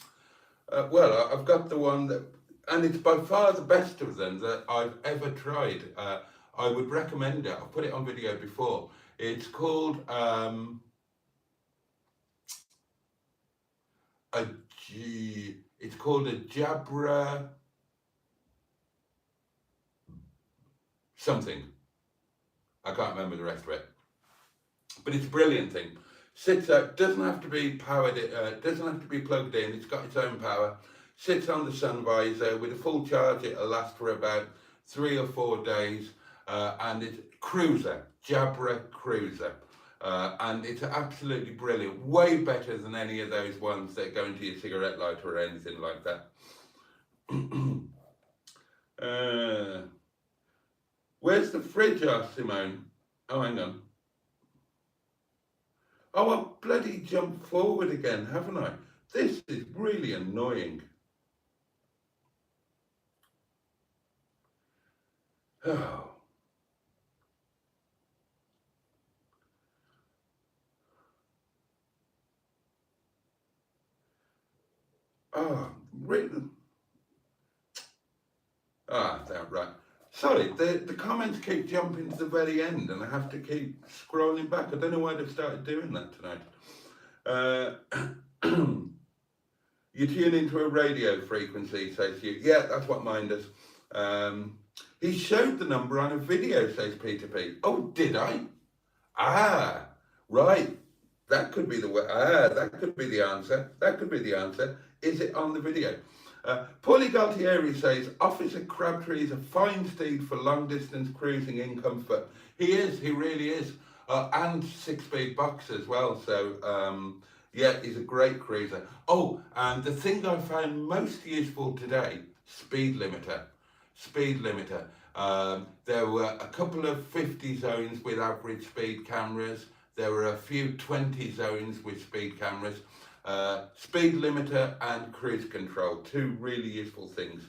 got the one that, and it's by far the best of them that I've ever tried. I would recommend it. I've put it on video before. It's called it's called a Jabra something. I can't remember the rest of it. But it's a brilliant thing. Sits out, doesn't have to be powered, doesn't have to be plugged in, it's got its own power. Sits on the sun visor. With a full charge, it'll last for about 3 or 4 days. And it's Cruiser, Jabra Cruiser. And it's absolutely brilliant. Way better than any of those ones that go into your cigarette lighter or anything like that. Where's the fridge, asked Simone. Oh, hang on. Oh, I bloody jumped forward again, haven't I? This is really annoying. Oh. Oh, really? Ah, that's right. Sorry, the comments keep jumping to the very end and I have to keep scrolling back. I don't know why they've started doing that tonight. You tune into a radio frequency, says you. Yeah, that's what mine does. He showed the number on a video, says Peter P. Oh, did I? Ah, right. That could be the way. That could be the answer. That could be the answer. Is it on the video? Paulie Galtieri says, Officer Crabtree is a fine steed for long distance cruising in comfort. He is, he really is. And 6-speed box as well. So, yeah, he's a great cruiser. Oh, and the thing I found most useful today, speed limiter. Speed limiter. There were a couple of 50 zones with average speed cameras. There were a few 20 zones with speed cameras. Speed limiter and cruise control, 2 really useful things.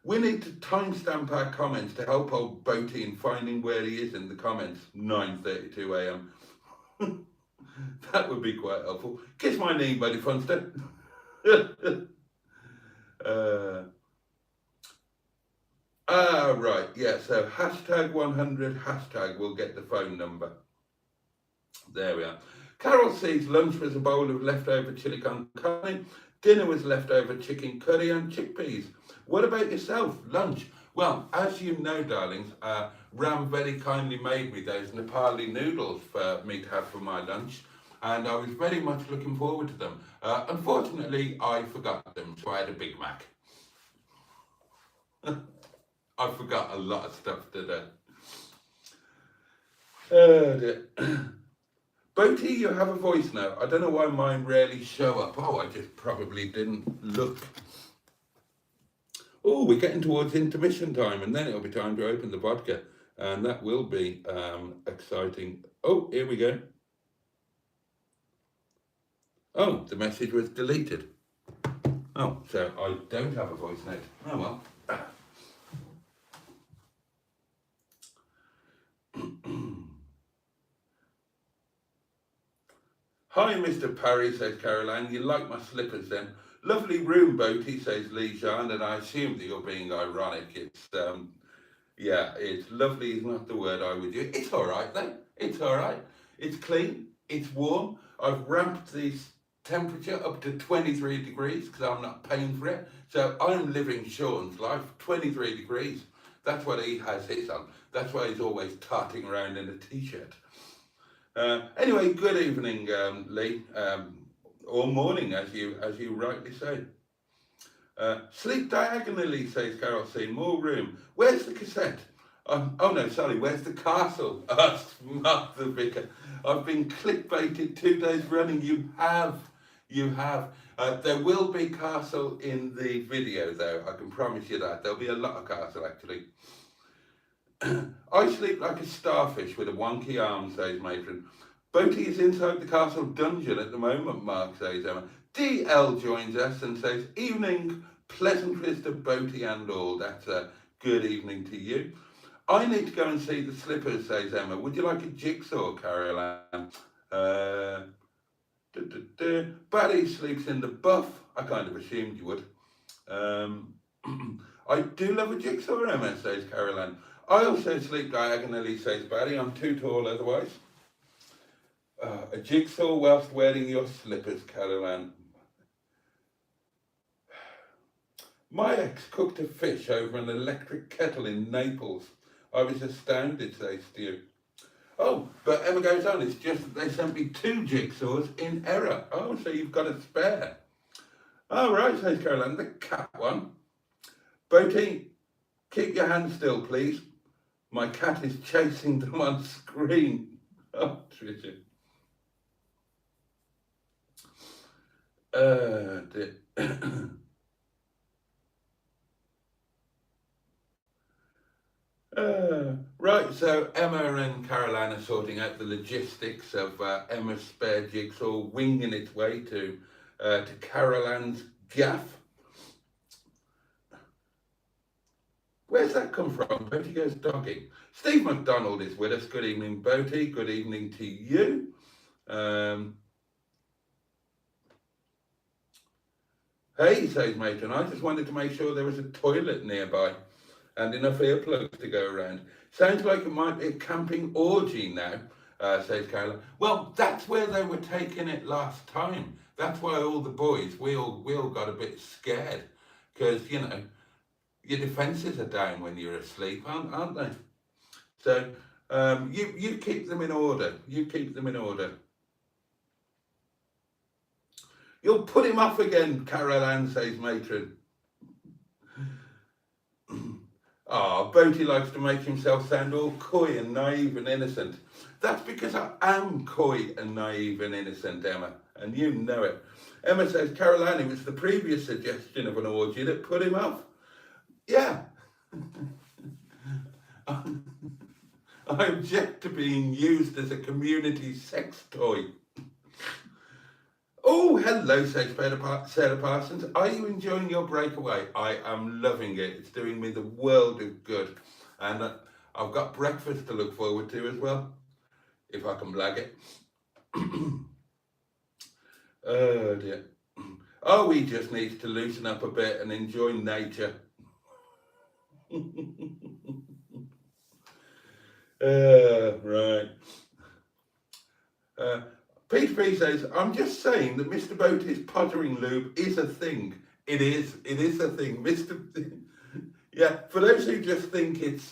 We need to timestamp our comments to help old Boaty in finding where he is in the comments. 9:32 a.m. That would be quite helpful. Kiss my knee, buddy Funster. Right, yeah, so #100, hashtag will get the phone number. There we are. Carol says lunch was a bowl of leftover chili con carne. Dinner was leftover chicken curry and chickpeas. What about yourself? Lunch? Well, as you know, darlings, Ram very kindly made me those Nepali noodles for me to have for my lunch. And I was very much looking forward to them. Unfortunately, I forgot them, so I had a Big Mac. I forgot a lot of stuff today. Boaty, you have a voice note. I don't know why mine rarely show up. Oh, I just probably didn't look. Oh, we're getting towards intermission time, and then it'll be time to open the vodka. And that will be exciting. Oh, here we go. Oh, the message was deleted. Oh, so I don't have a voice note. Oh, well. Hi, Mr. Parry, says Caroline. You like my slippers then? Lovely room, Boaty, says Lee Jean, and I assume that you're being ironic. It's, yeah, it's lovely is not the word I would use. It's all right, though. It's all right. It's clean. It's warm. I've ramped the temperature up to 23 degrees because I'm not paying for it. So I'm living Sean's life, 23 degrees. That's what he has his on. That's why he's always tarting around in a t-shirt. Anyway, good evening, Lee, or morning, as you rightly say. Sleep diagonally, says Carol C. More room. Where's the cassette? Oh no, sorry. Where's the castle? Asked Mark the Vicar. I've been clickbaited 2 days running. You have. There will be castle in the video, though. I can promise you that. There'll be a lot of castle, actually. I sleep like a starfish with a wonky arm, says Matron. Boaty is inside the castle dungeon at the moment, Mark says Emma. DL joins us and says, evening, pleasantries to Boaty and all. That's a good evening to you. I need to go and see the slippers, says Emma. Would you like a jigsaw, Caroline? Barry sleeps in the buff. I kind of assumed you would. I do love a jigsaw, Emma, says Caroline. I also sleep diagonally, says Barry. I'm too tall otherwise. A jigsaw whilst wearing your slippers, Caroline. My ex cooked a fish over an electric kettle in Naples. I was astounded, says Stu. Oh, but Emma goes on, it's just that they sent me 2 jigsaws in error. Oh, so you've got a spare. Oh, right, says Caroline, the cat one. Boaty, keep your hands still, please. My cat is chasing them on screen. Oh, Tricia. Dear. Right, so Emma and Caroline are sorting out the logistics of Emma's spare jigsaw winging its way to Caroline's gaff. Where's that come from? Boaty goes dogging. Steve McDonald is with us. Good evening, Boaty. Good evening to you. Hey, says Matron, I just wanted to make sure there was a toilet nearby and enough earplugs to go around. Sounds like it might be a camping orgy now, says Caroline. Well, that's where they were taking it last time. That's why all the boys, we all got a bit scared. Because, you know, your defences are down when you're asleep, aren't they? So, you keep them in order. You keep them in order. You'll put him off again, Caroline, says Matron. Boaty likes to make himself sound all coy and naive and innocent. That's because I am coy and naive and innocent, Emma, and you know it. Emma says, Caroline, it was the previous suggestion of an orgy that put him off. Yeah. I object to being used as a community sex toy. Oh, hello, says Sarah Parsons. Are you enjoying your breakaway? I am loving it. It's doing me the world of good. And I've got breakfast to look forward to as well, if I can blag it. Oh, dear. Oh, we just need to loosen up a bit and enjoy nature. Right. Peter P says, I'm just saying that Mr. Boaty's pottering lube is a thing. It is a thing. Yeah, for those who just think it's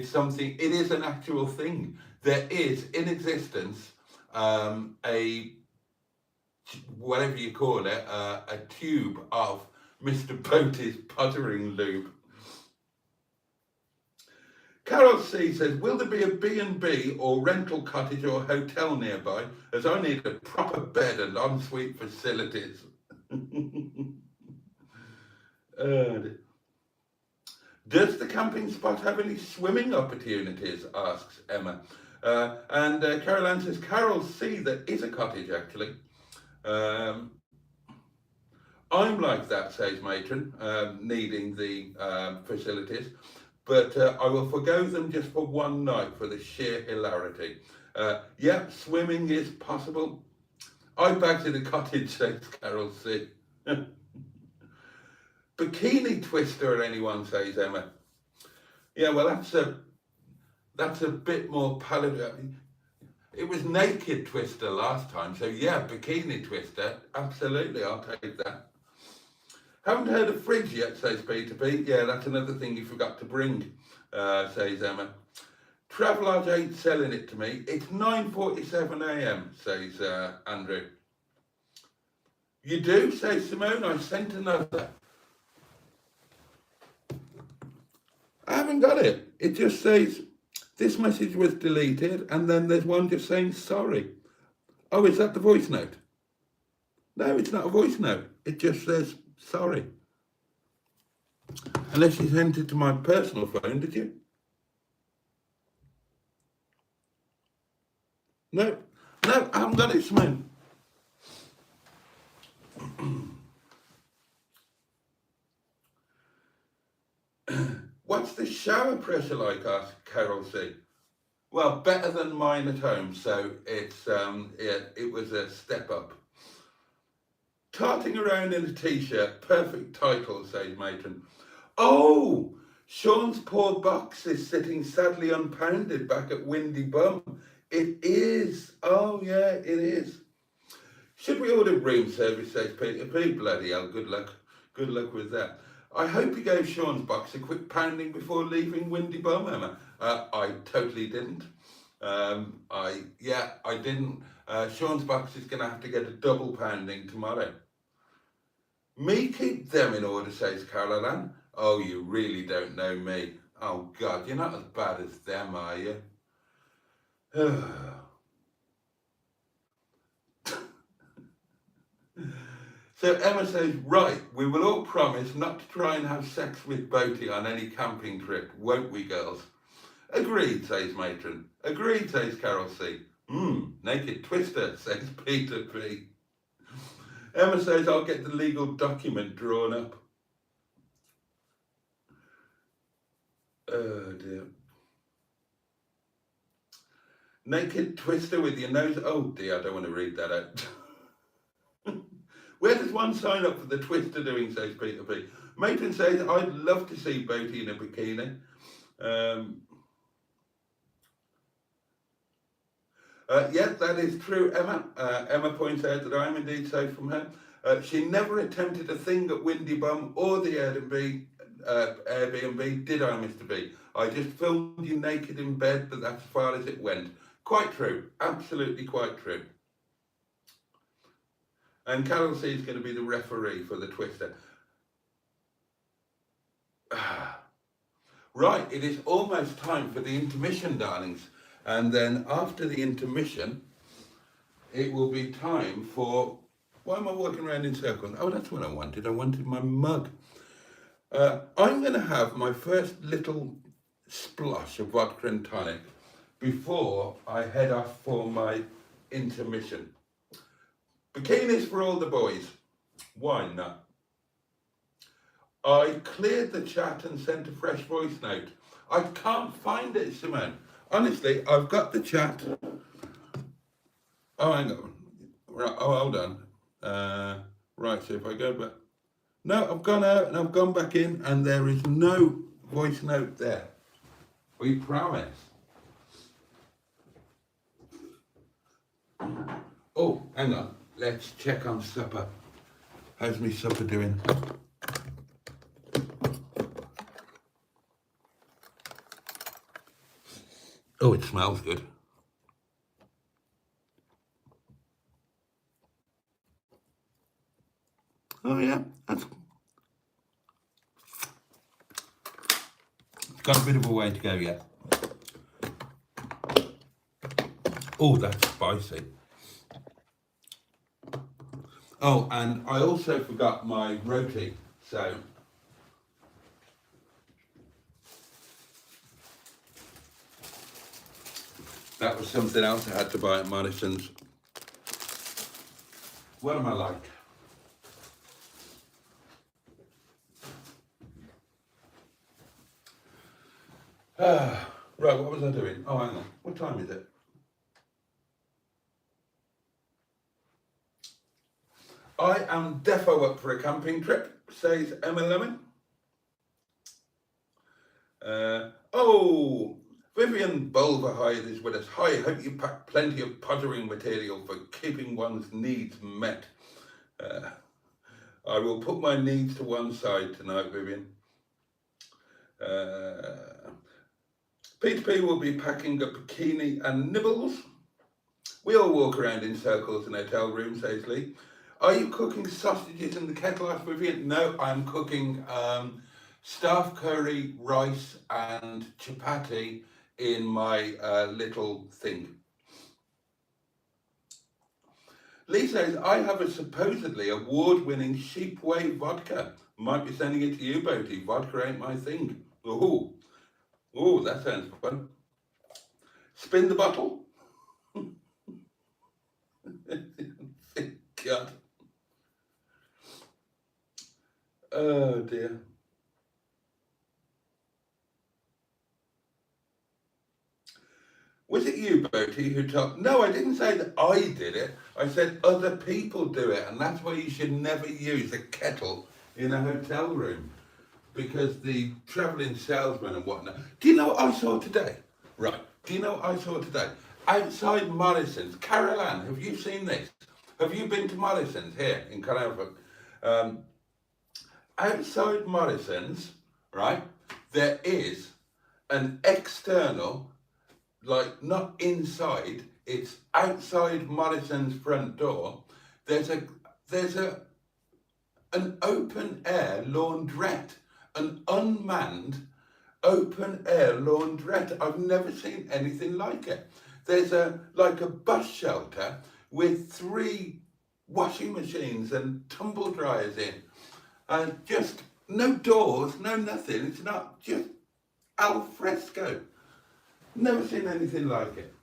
something, it is an actual thing. There is in existence a, whatever you call it, a tube of Mr. Boaty's pottering lube. Carol C says, will there be a B&B or rental cottage or hotel nearby, as I need a proper bed and ensuite facilities? Does the camping spot have any swimming opportunities, asks Emma. And Caroline says, Carol C, there is a cottage actually. I'm like that, says Matron, needing the facilities. But I will forgo them just for one night for the sheer hilarity. Yeah, swimming is possible. I bagged in a cottage, says Carol C. Bikini twister, anyone, says Emma. Yeah, well, that's a bit more palatable. It was naked twister last time, so yeah, bikini twister, absolutely, I'll take that. Haven't heard of fridge yet, says Peter P. Yeah, that's another thing you forgot to bring, says Emma. Travelodge ain't selling it to me. It's 9:47 a.m, says Andrew. You do, says Simone. I sent another. I haven't got it. It just says, this message was deleted, and then there's one just saying sorry. Oh, is that the voice note? No, it's not a voice note. It just says sorry. Unless you sent it to my personal phone, did you? No, I haven't got it, Simone. what's the shower pressure like? Asked Carol C. Well, better than mine at home, so it was a step up. Tarting around in a t-shirt, perfect title, says Matron. Oh, Sean's poor box is sitting sadly unpounded back at Windy Bum. It is. Oh yeah, it is. Should we order room service, says Peter P. Bloody hell, good luck. Good luck with that. I hope you gave Sean's box a quick pounding before leaving Windy Bum, Emma. I totally didn't. I didn't. Sean's box is going to have to get a double pounding tomorrow. Me keep them in order, says Caroline. Oh, you really don't know me. Oh, God, you're not as bad as them, are you? So Emma says, right, we will all promise not to try and have sex with Boaty on any camping trip, won't we, girls? Agreed, says Matron. Agreed, says Carol C. Naked twister, says Peter P. Emma says, I'll get the legal document drawn up. Oh, dear. Naked twister with your nose. Oh, dear, I don't want to read that out. Where does one sign up for the twister doing, says Peter P. Matron says, I'd love to see Boaty in a bikini. Yes, that is true, Emma. Emma points out that I'm indeed safe from her. She never attempted a thing at Windy Bum or the Airbnb, did I, Mr. B? I just filmed you naked in bed, but that's as far as it went. Quite true. Absolutely quite true. And Carol C is going to be the referee for the twister. Right, it is almost time for the intermission, darlings. And then after the intermission, it will be time for... Why am I walking around in circles? Oh, that's what I wanted. I wanted my mug. I'm going to have my first little splosh of vodka and tonic before I head off for my intermission. Bikinis for all the boys. Why not? I cleared the chat and sent a fresh voice note. I can't find it, Simone. Honestly, I've got the chat. Oh, hang on. Right, oh, hold on. Right, so if I go back. No, I've gone out and I've gone back in and there is no voice note there. We promise. Oh, hang on. Let's check on supper. How's me supper doing? Oh, it smells good. Oh yeah, it's got a bit of a way to go yet. Oh, that's spicy. Oh, and I also forgot my roti, so that was something else I had to buy at Morrison's. What am I like? Right, what was I doing? Oh, hang on. What time is it? I am defo up for a camping trip, says Emma Lemon. Vivian Bulverhide is with us. Hi, hope you packed plenty of pottering material for keeping one's needs met. I will put my needs to one side tonight, Vivian. Peter P will be packing a bikini and nibbles. We all walk around in circles in hotel rooms, says Lee. Are you cooking sausages in the kettle, asked Vivian? No, I'm cooking staff curry, rice and chapati in my little thing. Lee says, I have a supposedly award-winning sheep whey vodka. Might be sending it to you, Boaty. Vodka ain't my thing. Ooh, that sounds fun. Spin the bottle. God. Oh dear. Was it you, Boaty, who told... No, I didn't say that I did it. I said other people do it, and that's why you should never use a kettle in a hotel room, because the travelling salesman and whatnot... Do you know what I saw today? Right. Do you know what I saw today? Outside Morrison's. Carol Ann, have you seen this? Have you been to Morrison's here in Caernarfon? Outside Morrison's, right, there is an external... like not inside, it's outside Morrison's front door. There's an open air laundrette, an unmanned open air laundrette. I've never seen anything like it. There's like a bus shelter with 3 washing machines and tumble dryers in. Just no doors, no nothing. It's not, just al fresco. Never seen anything like it.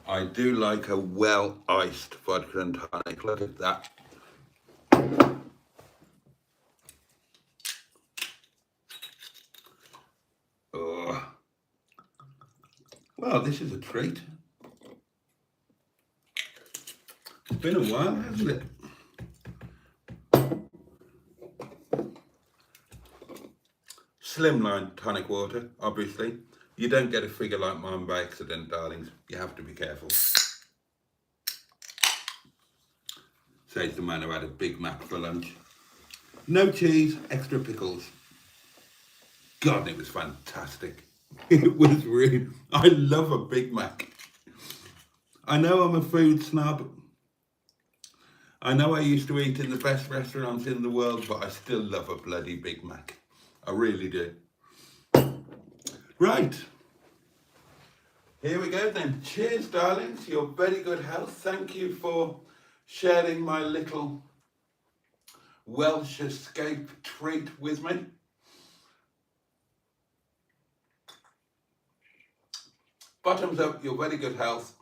I do like a well-iced vodka and tonic. Look at that. Oh. Well, this is a treat. It's been a while, hasn't it? Slimline tonic water, obviously. You don't get a figure like mine by accident, darlings. You have to be careful. Says the man who had a Big Mac for lunch. No cheese, extra pickles. God, it was fantastic. It was really... I love a Big Mac. I know I'm a food snob. I know I used to eat in the best restaurants in the world, but I still love a bloody Big Mac. I really do. Right. Here we go then. Cheers, darlings. Your very good health. Thank you for sharing my little Welsh escape treat with me. Bottoms up, your very good health.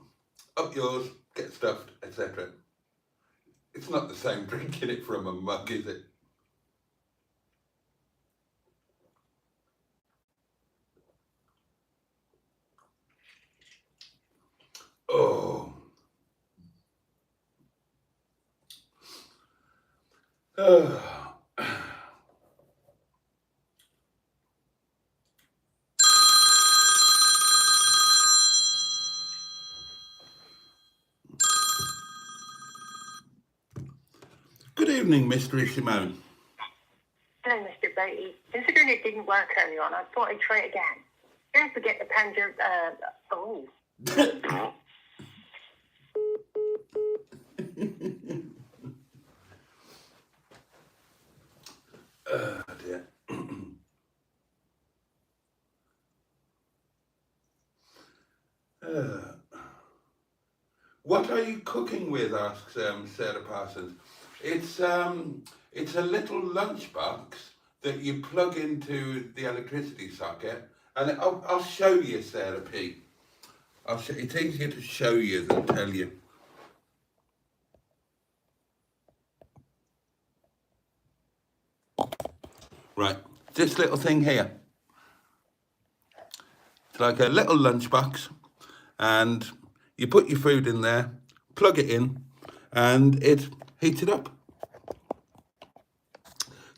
Up yours, get stuffed, etc. It's not the same drinking it from a mug, is it? Oh. Good evening, Mystery Simone. Hello, Mr. Boaty. Considering it didn't work earlier on, I thought I'd try it again. Don't forget the pander. Oh. Dear. What are you cooking with? Asks Sarah Parsons. It's a little lunchbox that you plug into the electricity socket, and I'll show you, Sarah P. It's easier to show you than tell you. Right, this little thing here. It's like a little lunchbox, and you put your food in there, plug it in, and it heats it up.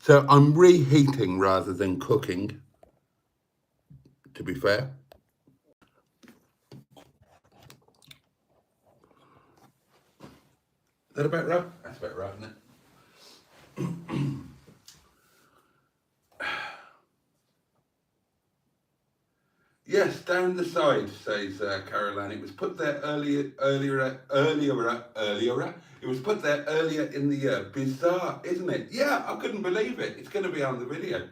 So I'm reheating rather than cooking, to be fair. Is that about right? That's about right, isn't it? Yes, down the side, says Caroline. It was put there earlier. It was put there earlier in the year. Bizarre, isn't it? Yeah, I couldn't believe it. It's going to be on the video.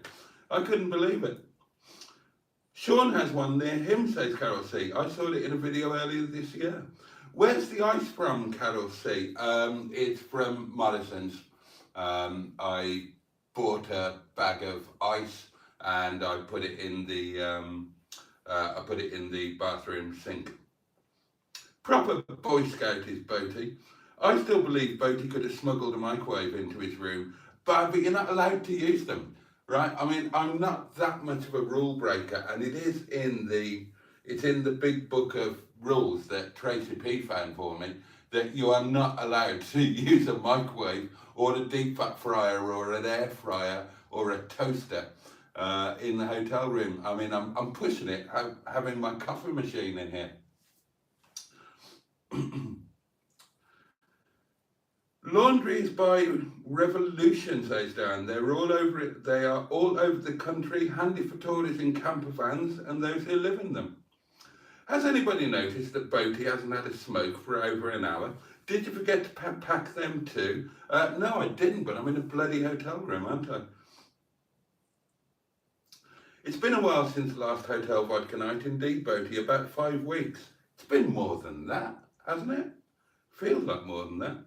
I couldn't believe it. Sean has one near him, says Carol C. I saw it in a video earlier this year. Where's the ice from, Carol C? It's from Morrison's. I bought a bag of ice and I put it in the bathroom sink. Proper Boy Scout is Boaty. I still believe Boaty could have smuggled a microwave into his room, but you're not allowed to use them, right? I mean, I'm not that much of a rule breaker, and it's in the big book of rules that Tracy P found for me, that you are not allowed to use a microwave or a deep fat fryer or an air fryer or a toaster in the hotel room. I mean, I'm pushing it, having my coffee machine in here. Laundries by Revolution, says Dan. They're all over it. They are all over the country, handy for tourists in camper vans and those who live in them. Has anybody noticed that Boaty hasn't had a smoke for over an hour? Did you forget to pack them too? No, I didn't, but I'm in a bloody hotel room, aren't I? It's been a while since the last hotel vodka night, indeed, Boaty, about 5 weeks. It's been more than that, hasn't it? Feels like more than that.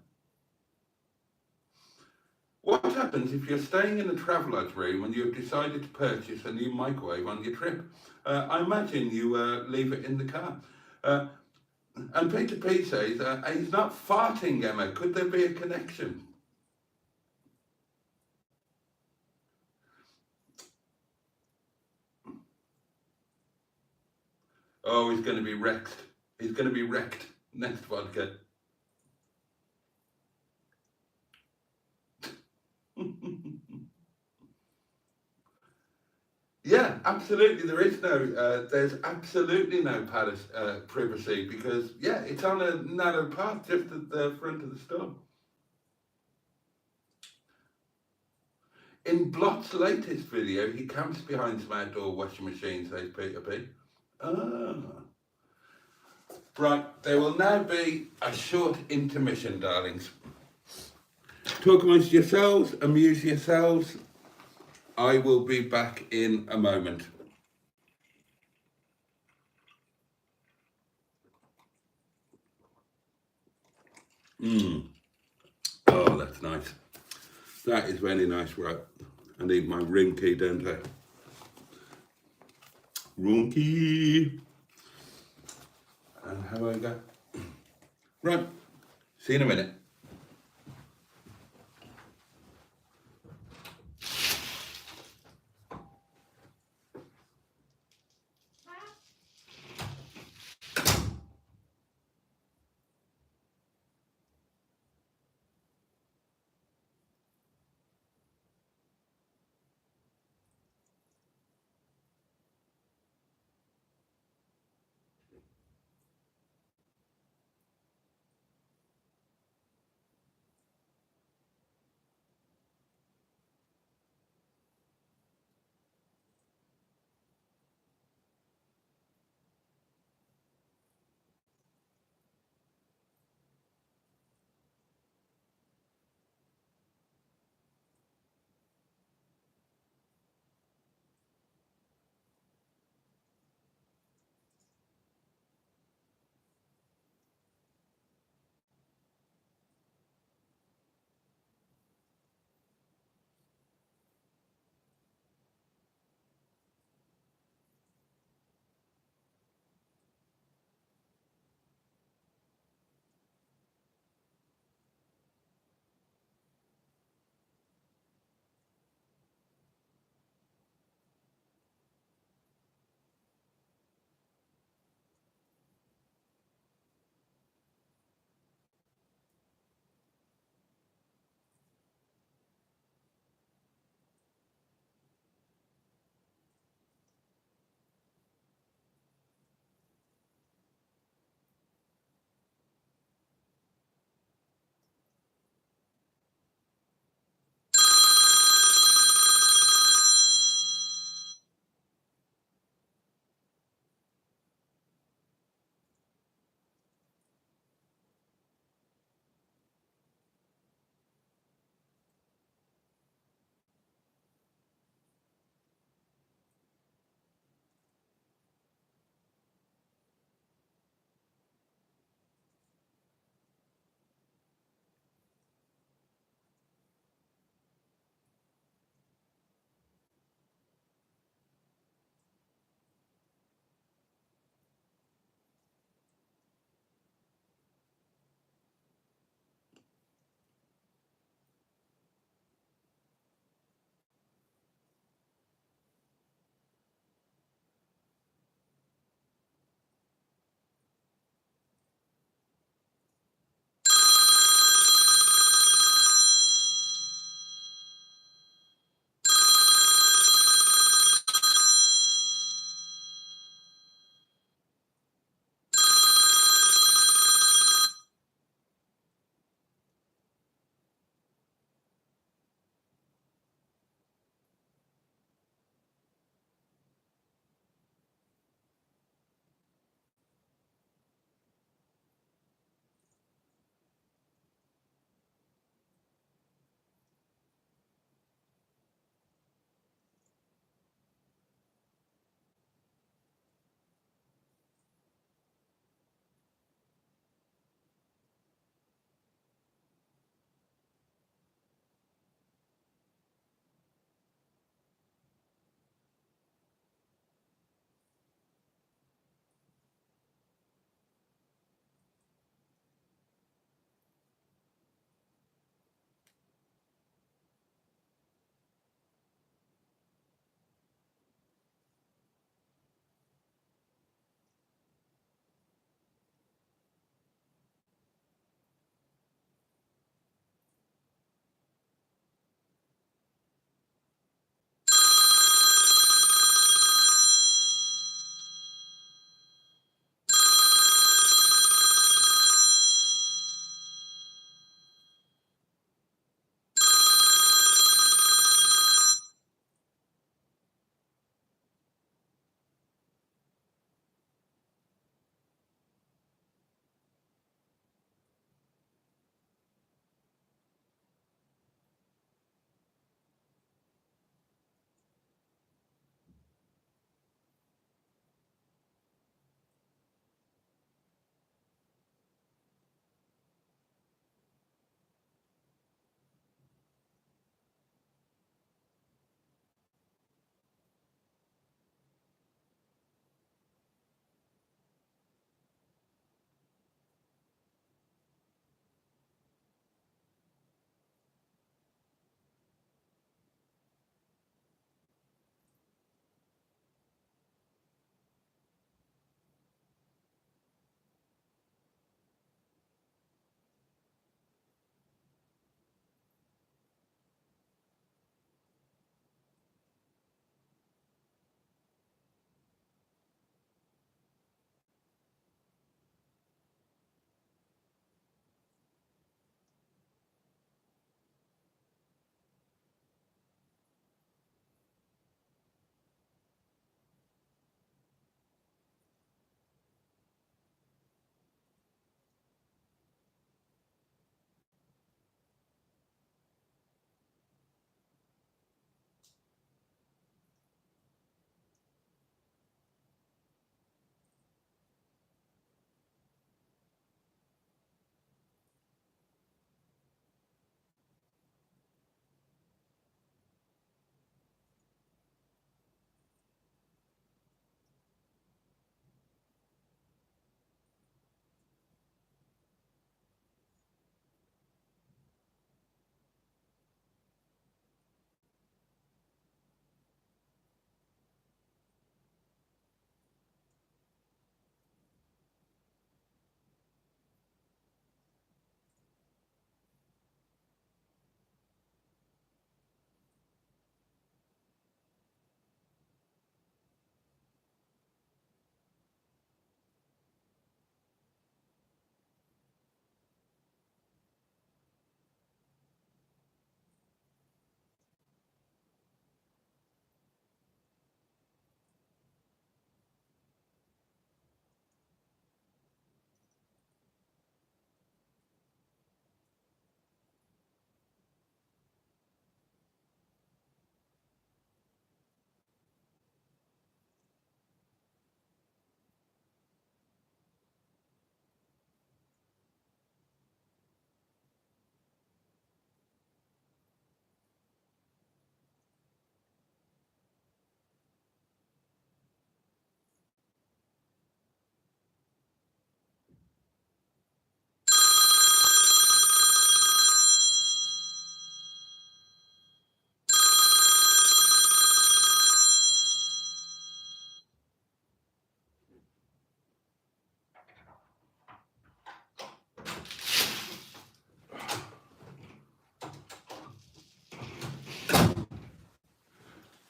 What happens if you're staying in a traveller's room and you've decided to purchase a new microwave on your trip? I imagine you leave it in the car. And Peter P says, he's not farting, Emma. Could there be a connection? Oh, he's going to be wrecked. He's going to be wrecked next vodka. Yeah, absolutely. There's absolutely no privacy because, yeah, it's on a narrow path just at the front of the store. In Blot's latest video, he camps behind some outdoor washing machines, says Peter P. Ah. Right, there will now be a short intermission, darlings. Talk amongst yourselves, amuse yourselves. I will be back in a moment. Oh, that's nice. That is very nice, right? I need my room key, don't I? Room key. And how do I go? Right, see you in a minute.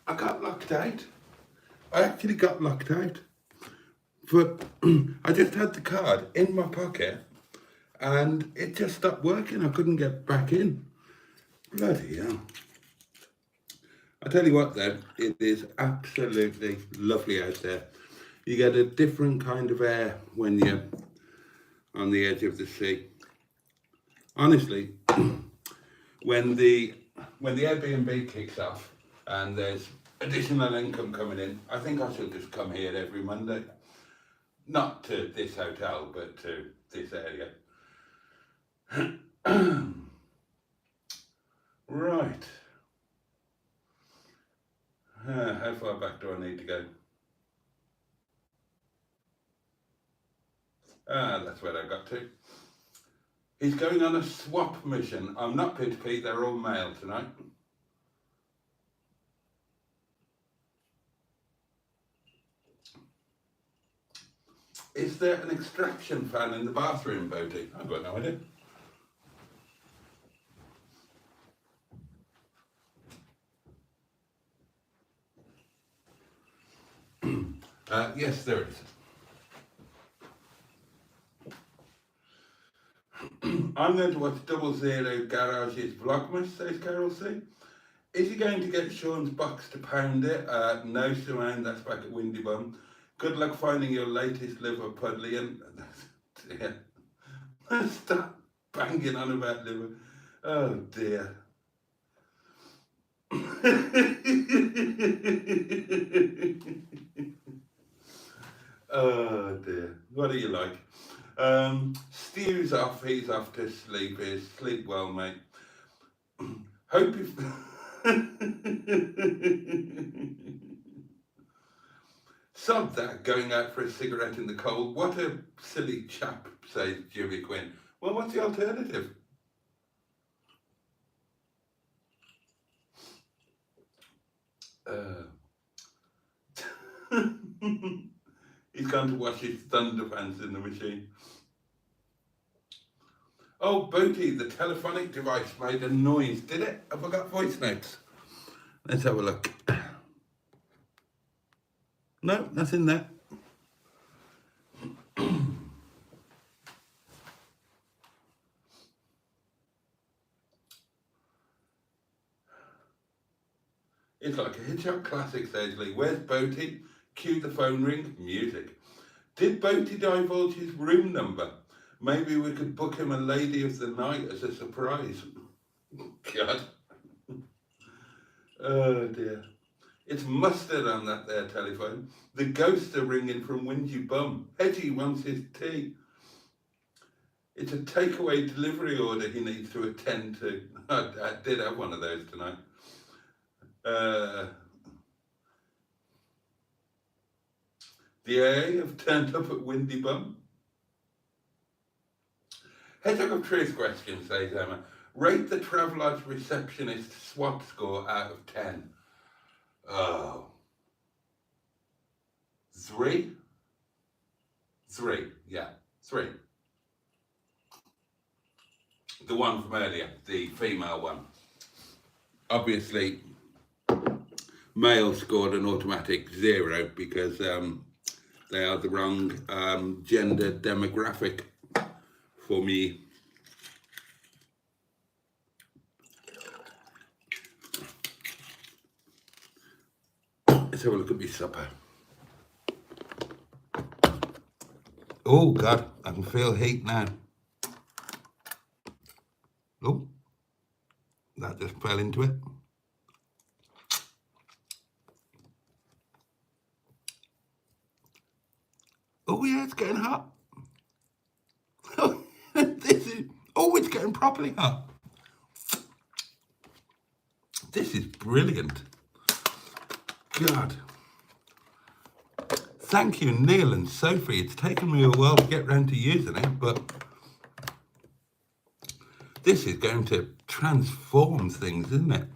I got locked out. I actually got locked out. But I just had the card in my pocket and it just stopped working. I couldn't get back in. Bloody hell. I tell you what though, it is absolutely lovely out there. You get a different kind of air when you're on the edge of the sea. Honestly, when the Airbnb kicks off and there's additional income coming in, I think I shall just come here every Monday. Not to this hotel, but to this area. Right. How far back do I need to go? That's where I got to. He's going on a swap mission. I'm not Pete Pete, they're all male tonight. Is there an extraction fan in the bathroom, Boaty? I've got no idea. Yes, there is. I'm going to watch 00 Garage's Vlogmas, says Carol C. Is he going to get Sean's box to pound it? No, Simone, that's back at Windy Bum. Good luck finding your latest liver Pudlian. Dear. Stop banging on about liver. Oh dear. Oh dear. What are you like? Stu's off. He's off to sleep. Sleep well, mate. Hope you... Sod that, going out for a cigarette in the cold. What a silly chap, says Jimmy Quinn. Well, what's the alternative? He's gone to wash his thunderpants in the machine. Oh, Boaty, the telephonic device made a noise. Did it? Have I got voice notes? Let's have a look. No, nothing there. It's like a Hitchcock classic, says Lee. Where's Boaty? Cue the phone ring. Music. Did Boaty divulge his room number? Maybe we could book him a lady of the night as a surprise. God. Oh dear. It's mustard on that there telephone. The ghosts are ringing from Windy Bum. Hedgie wants his tea. It's a takeaway delivery order he needs to attend to. I did have one of those tonight. The AA have turned up at Windy Bum. Hedgehog of Truth question, says Emma. Rate the Travelodge receptionist SWAT score out of 10. Oh. 3? 3, yeah, 3. The one from earlier, the female one. Obviously, male scored an automatic 0 because they are the wrong gender demographic for me. Let's have a look at my supper. Oh God, I can feel heat now. Oh, that just fell into it. Oh yeah, it's getting hot. It's getting properly hot. This is brilliant. God. Thank you, Neil and Sophie. It's taken me a while to get round to using it, but this is going to transform things, isn't it?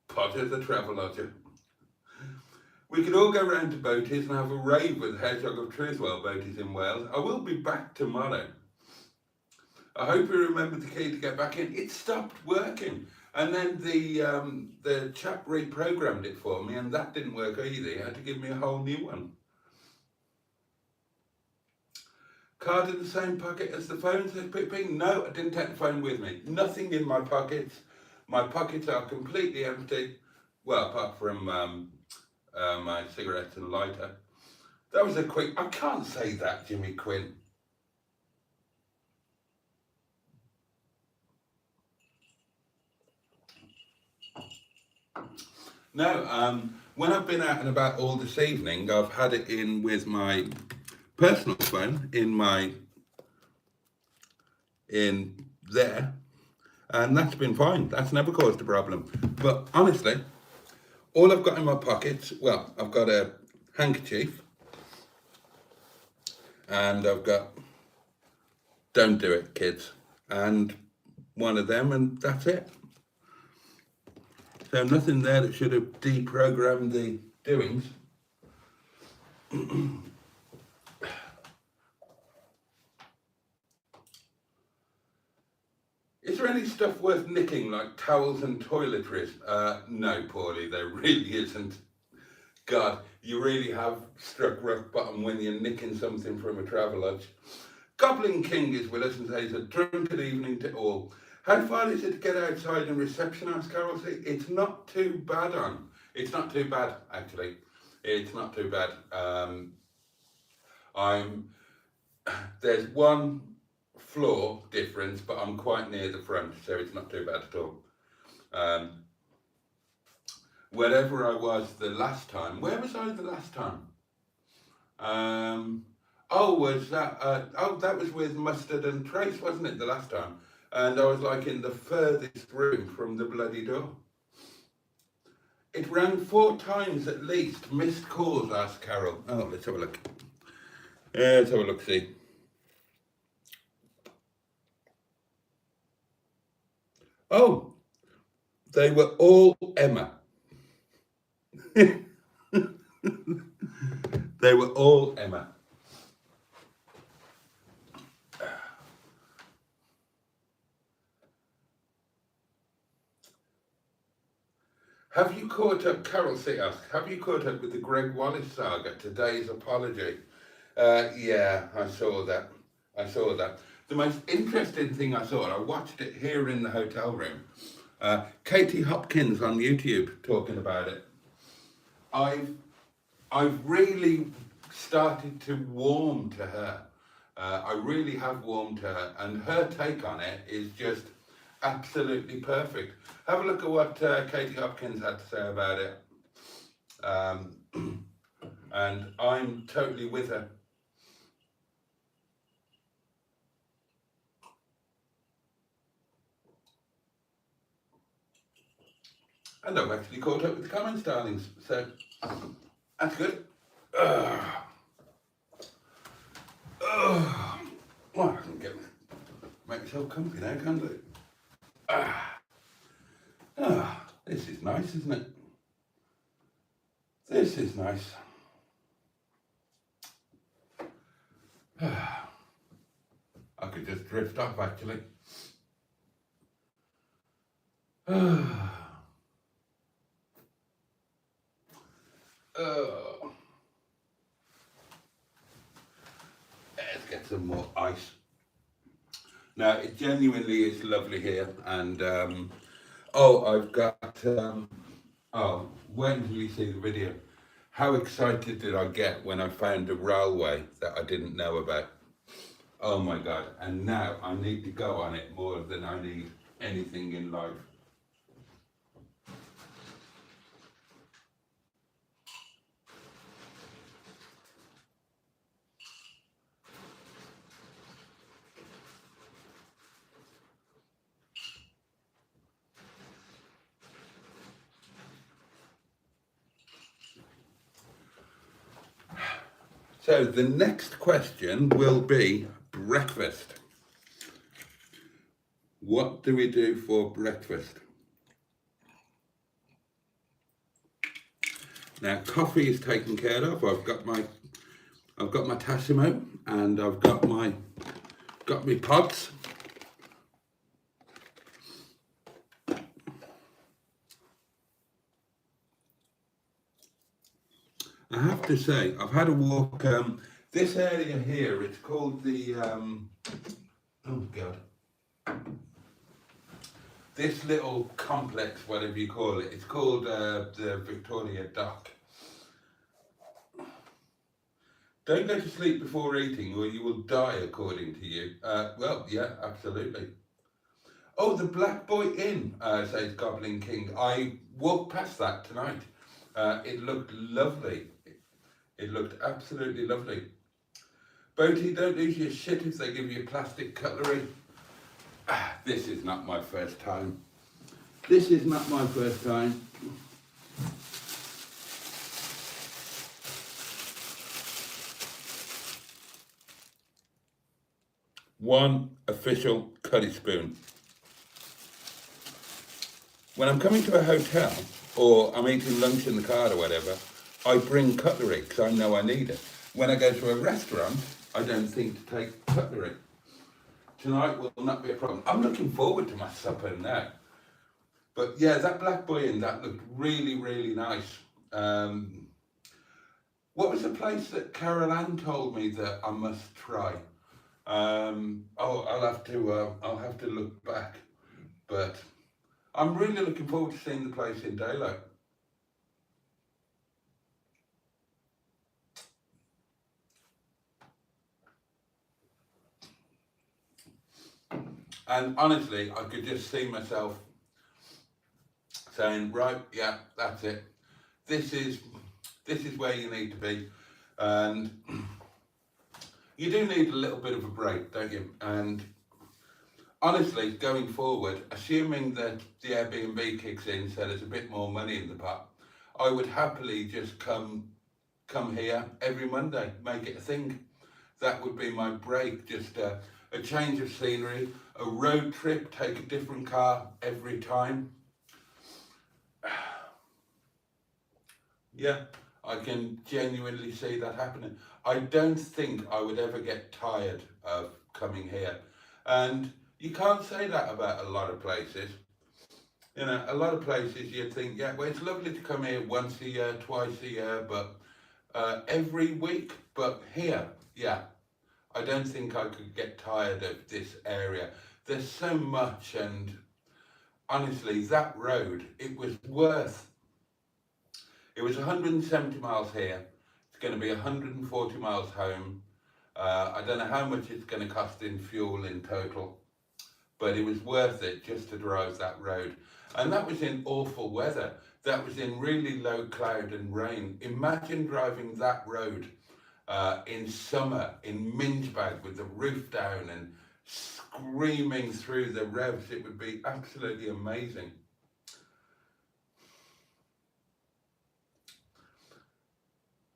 Potter the Travelodger. We could all go round to Boaty's and have a rave with Hedgehog of Truth while Boaty's in Wales. I will be back tomorrow. I hope you remember the key to get back in. It stopped working. And then the chap reprogrammed it for me, and that didn't work either. He had to give me a whole new one. Card in the same pocket as the phone, says Pippi. No, I didn't take the phone with me. Nothing in my pockets. My pockets are completely empty. Well, apart from my cigarettes and lighter. That was a quick... I can't say that, Jimmy Quinn. No, when I've been out and about all this evening, I've had it in with my personal phone in there, and that's been fine. That's never caused a problem. But honestly, all I've got in my pockets, well, I've got a handkerchief, and I've got "Don't do it, kids," and one of them, and that's it. So nothing there that should have deprogrammed the doings. Is there any stuff worth nicking, like towels and toiletries? No, Paulie, there really isn't. God, you really have struck rock bottom when you're nicking something from a Travelodge. Goblin King is with us and says, a drunken evening to all. How far is it to get outside and reception, asks Carol? See, it's not too bad on. It's not too bad, actually. It's not too bad. There's one floor difference, but I'm quite near the front, so it's not too bad at all. Wherever I was the last time, where was I the last time? That was with Mustard and Trace, wasn't it, the last time? And I was like in the furthest room from the bloody door. It rang 4 times at least. Missed calls, asked Carol. Oh, let's have a look. Let's have a look, see. Oh, they were all Emma. They were all Emma. Have you caught up, Carol C asks, have you caught up with the Greg Wallace saga, Today's Apology? Yeah, I saw that. The most interesting thing I saw, I watched it here in the hotel room, Katie Hopkins on YouTube talking about it. I've really started to warm to her. I really have warmed to her, and her take on it is just absolutely perfect. Have a look at what Katie Hopkins had to say about it. And I'm totally with her. And I've actually caught up with the comments, darlings. So that's good. Well, I can make myself comfy now, can't I? This is nice, isn't it? This is nice. I could just drift off, actually. Let's get some more ice. Now, it genuinely is lovely here, and I've got, wait until you see the video. How excited did I get when I found a railway that I didn't know about? Oh my God, and now I need to go on it more than I need anything in life. So the next question will be breakfast. What do we do for breakfast? Now coffee is taken care of. I've got my Tassimo, and I've got my pods. I have to say, I've had a walk. This area here, it's called the oh god. This little complex, whatever you call it, it's called the Victoria Dock. Don't go to sleep before eating or you will die, according to you. Well, yeah, absolutely. Oh, the Black Boy Inn, says Goblin King. I walked past that tonight. It looked lovely. It looked absolutely lovely. Boaty, don't lose your shit if they give you plastic cutlery. This is not my first time. This is not my first time. One official curry spoon. When I'm coming to a hotel or I'm eating lunch in the car or whatever, I bring cutlery because I know I need it. When I go to a restaurant, I don't think to take cutlery. Tonight will not be a problem. I'm looking forward to my supper now. But yeah, that Black Boy Inn, that looked really, really nice. What was the place that Carol Ann told me that I must try? I'll have to look back. But I'm really looking forward to seeing the place in daylight. And honestly, I could just see myself saying, right, yeah, that's it. This is where you need to be. And you do need a little bit of a break, don't you? And honestly, going forward, assuming that the Airbnb kicks in, so there's a bit more money in the pot, I would happily just come here every Monday, make it a thing. That would be my break, just a change of scenery, a road trip, take a different car every time. Yeah, I can genuinely see that happening. I don't think I would ever get tired of coming here. And you can't say that about a lot of places. You know, a lot of places you'd think, yeah, well, it's lovely to come here once a year, twice a year, but every week. But here, yeah, I don't think I could get tired of this area. There's so much, and honestly, that road, it was 170 miles here. It's going to be 140 miles home. I don't know how much it's going to cost in fuel in total, but it was worth it just to drive that road. And that was in awful weather. That was in really low cloud and rain. Imagine driving that road in summer, in Mingebag, with the roof down and screaming through the revs. It would be absolutely amazing.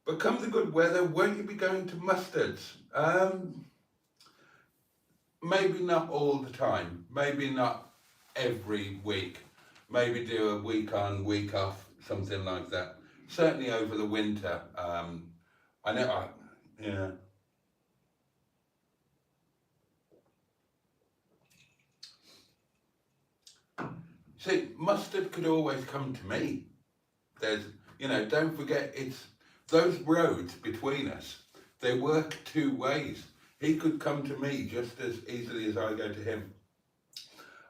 But come the good weather, won't you be going to Mustards? Maybe not all the time, maybe not every week. Maybe do a week on, week off, something like that. Certainly over the winter. I know, yeah. See, Mustard could always come to me. There's, don't forget, it's those roads between us, they work two ways. He could come to me just as easily as I go to him.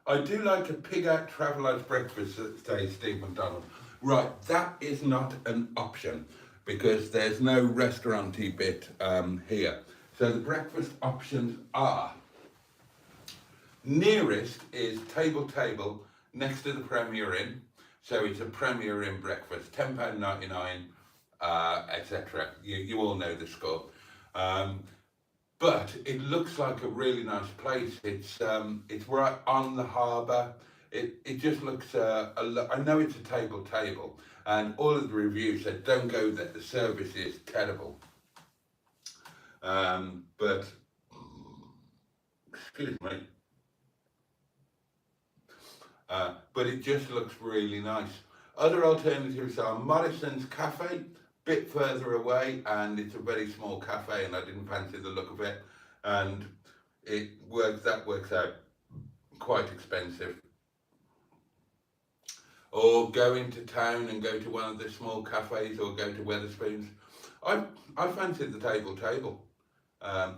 I do like a pig out traveller's breakfast, says Steve McDonald. Right, that is not an option because there's no restaurant-y bit here. So the breakfast options are, nearest is Table next to the Premier Inn. So it's a Premier Inn breakfast, £10.99, etc. You all know the score. But it looks like a really nice place. It's right on the harbour. It just looks, I know it's a table, and all of the reviews said don't go there, the service is terrible. But, excuse me. But it just looks really nice. Other alternatives are Morrison's Cafe, bit further away, and it's a very small cafe, and I didn't fancy the look of it, and that works out quite expensive. Or go into town and go to one of the small cafes, or go to Wetherspoons. I fancied the table. I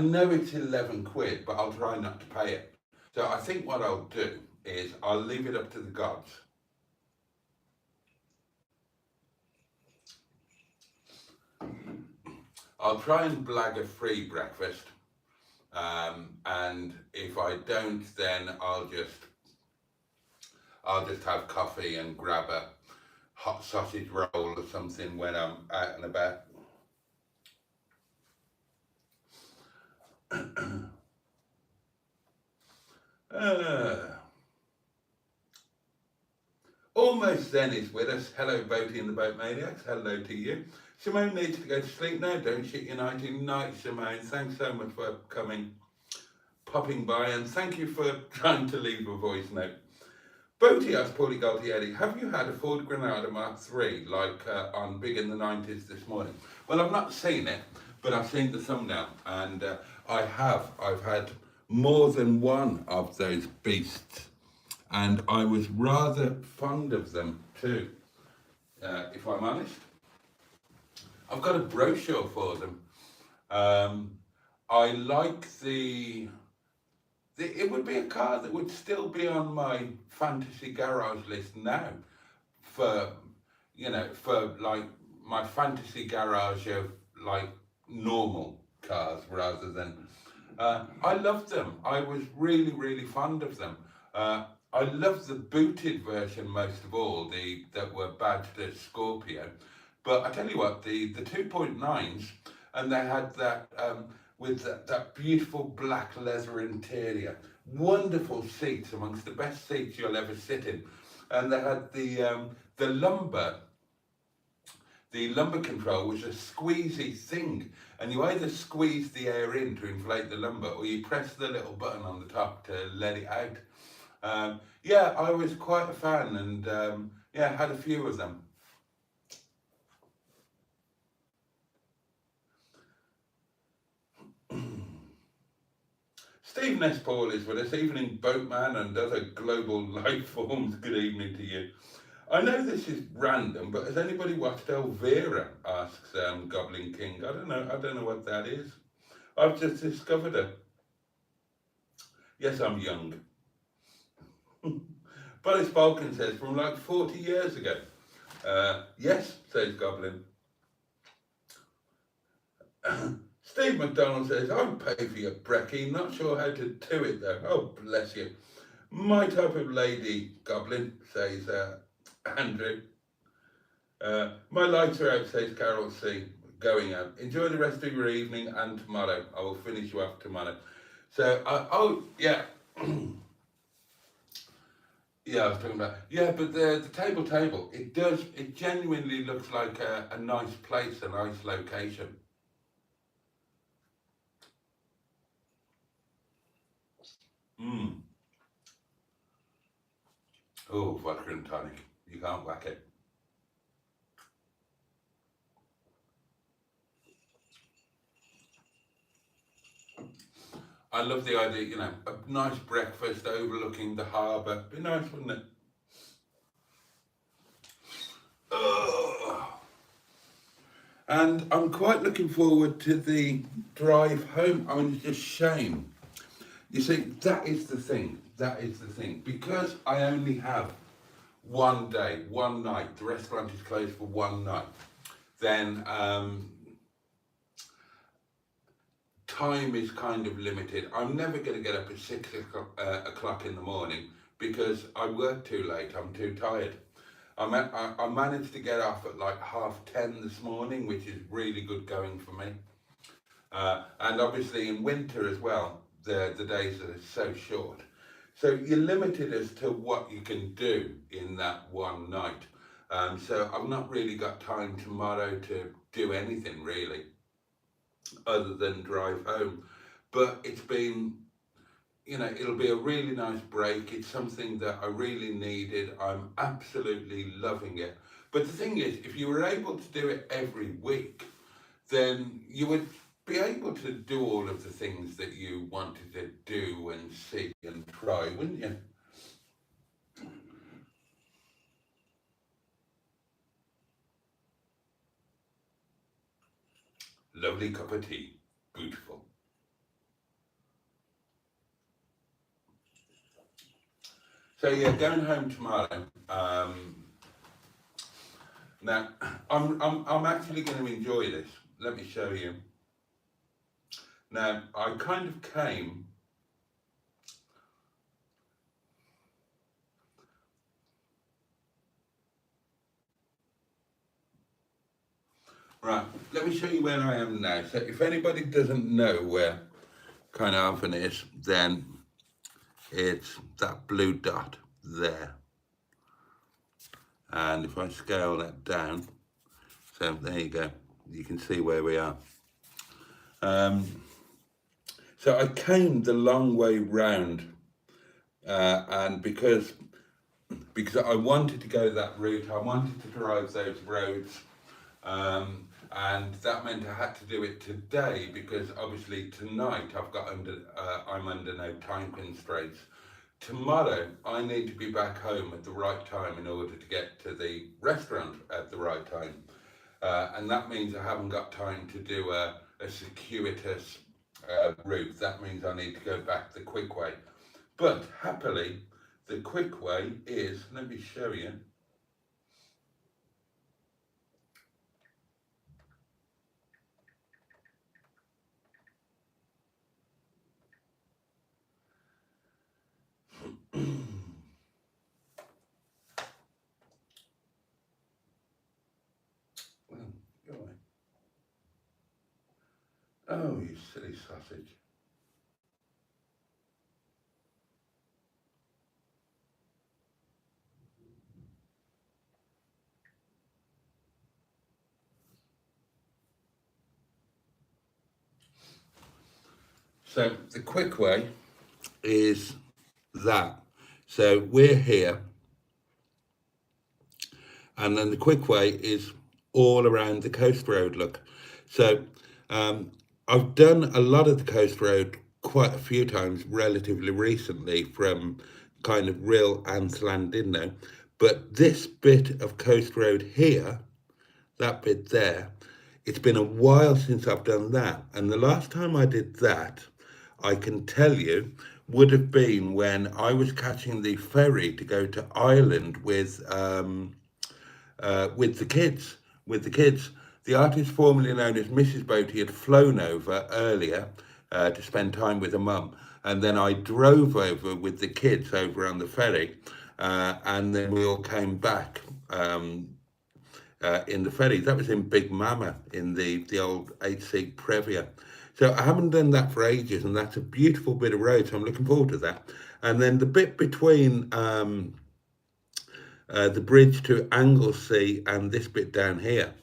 know it's 11 quid, but I'll try not to pay it. So I think what I'll do is I'll leave it up to the gods. I'll try and blag a free breakfast, and if I don't, then I'll just have coffee and grab a hot sausage roll or something when I'm out and about. Almost Zen is with us. Hello, Boaty and the Boat Maniacs. Hello to you. Simone needs to go to sleep now. Don't shit your nighty night, Simone. Thanks so much for popping by, and thank you for trying to leave a voice note. Boaty asked Paulie Galtieri, have you had a Ford Granada Mark III like on Big in the 90s this morning? Well, I've not seen it, but I've seen the thumbnail, and I've had more than one of those beasts, and I was rather fond of them too, if I'm honest. I've got a brochure for them. I like it would be a car that would still be on my fantasy garage list now, for like my fantasy garage of like normal cars rather than. I loved them. I was really, really fond of them. I love the booted version most of all, that were badged as Scorpio. But I tell you what, the 2.9s, and they had that with that beautiful black leather interior, wonderful seats, amongst the best seats you'll ever sit in, and they had the lumbar control was a squeezy thing, and you either squeeze the air in to inflate the lumbar, or you press the little button on the top to let it out. Yeah, I was quite a fan, and yeah, had a few of them. Steve Ness Paul is with us. Evening, Boatman and other global life forms. Good evening to you. I know this is random, but has anybody watched Elvira? Asks Goblin King. I don't know what that is. I've just discovered her. Yes, I'm young. Boris Balkan says, from like 40 years ago. Yes, says Goblin. Steve McDonald says, I'd pay for your brekkie, not sure how to do it though. Oh, bless you. My type of lady, Goblin, says Andrew. My lights are out, says Carol C. Going out. Enjoy the rest of your evening and tomorrow. I will finish you off tomorrow. So, oh, yeah. Yeah, I was talking about, yeah, but the table, it genuinely looks like a nice place, a nice location. Oh, vodka and tonic. You can't whack it. I love the idea, a nice breakfast overlooking the harbour. Be nice, wouldn't it? And I'm quite looking forward to the drive home. I mean, it's just shame. You see, that is the thing. Because I only have one day, one night, the restaurant is closed for one night, then time is kind of limited. I'm never going to get up at 6 o'clock in the morning because I work too late. I'm too tired. I managed to get off at like 10:30 this morning, which is really good going for me. And obviously in winter as well, the days are so short. So you're limited as to what you can do in that one night. So I've not really got time tomorrow to do anything really, other than drive home. But it's been, you know, it'll be a really nice break. It's something that I really needed. I'm absolutely loving it. But the thing is, if you were able to do it every week, then you would be able to do all of the things that you wanted to do and see and try, wouldn't you? Lovely cup of tea. Beautiful. So yeah, going home tomorrow. Now, I'm actually going to enjoy this. Let me show you. Now, I kind of came. Right, let me show you where I am now. So if anybody doesn't know where Caernarfon is, then it's that blue dot there. And if I scale that down, so there you go, you can see where we are. So I came the long way round, and because I wanted to go that route, I wanted to drive those roads, and that meant I had to do it today because obviously tonight I'm under no time constraints. Tomorrow I need to be back home at the right time in order to get to the restaurant at the right time, and that means I haven't got time to do a circuitous route. That means I need to go back the quick way. But happily, the quick way is, let me show you. Well, go away. Oh, you silly sausage. So the quick way is that. So we're here, and then the quick way is all around the coast road, look. So I've done a lot of the coast road quite a few times relatively recently from kind of real ants land in now. But this bit of coast road here, that bit there, it's been a while since I've done that. And the last time I did that, I can tell you, would have been when I was catching the ferry to go to Ireland with the kids. With the kids, the artist formerly known as Mrs. Boaty had flown over earlier to spend time with her mum, and then I drove over with the kids over on the ferry, and then we all came back in the ferry. That was in Big Mama in the old 8-seat Previa. So I haven't done that for ages, and that's a beautiful bit of road. So I'm looking forward to that. And then the bit between the bridge to Anglesey and this bit down here,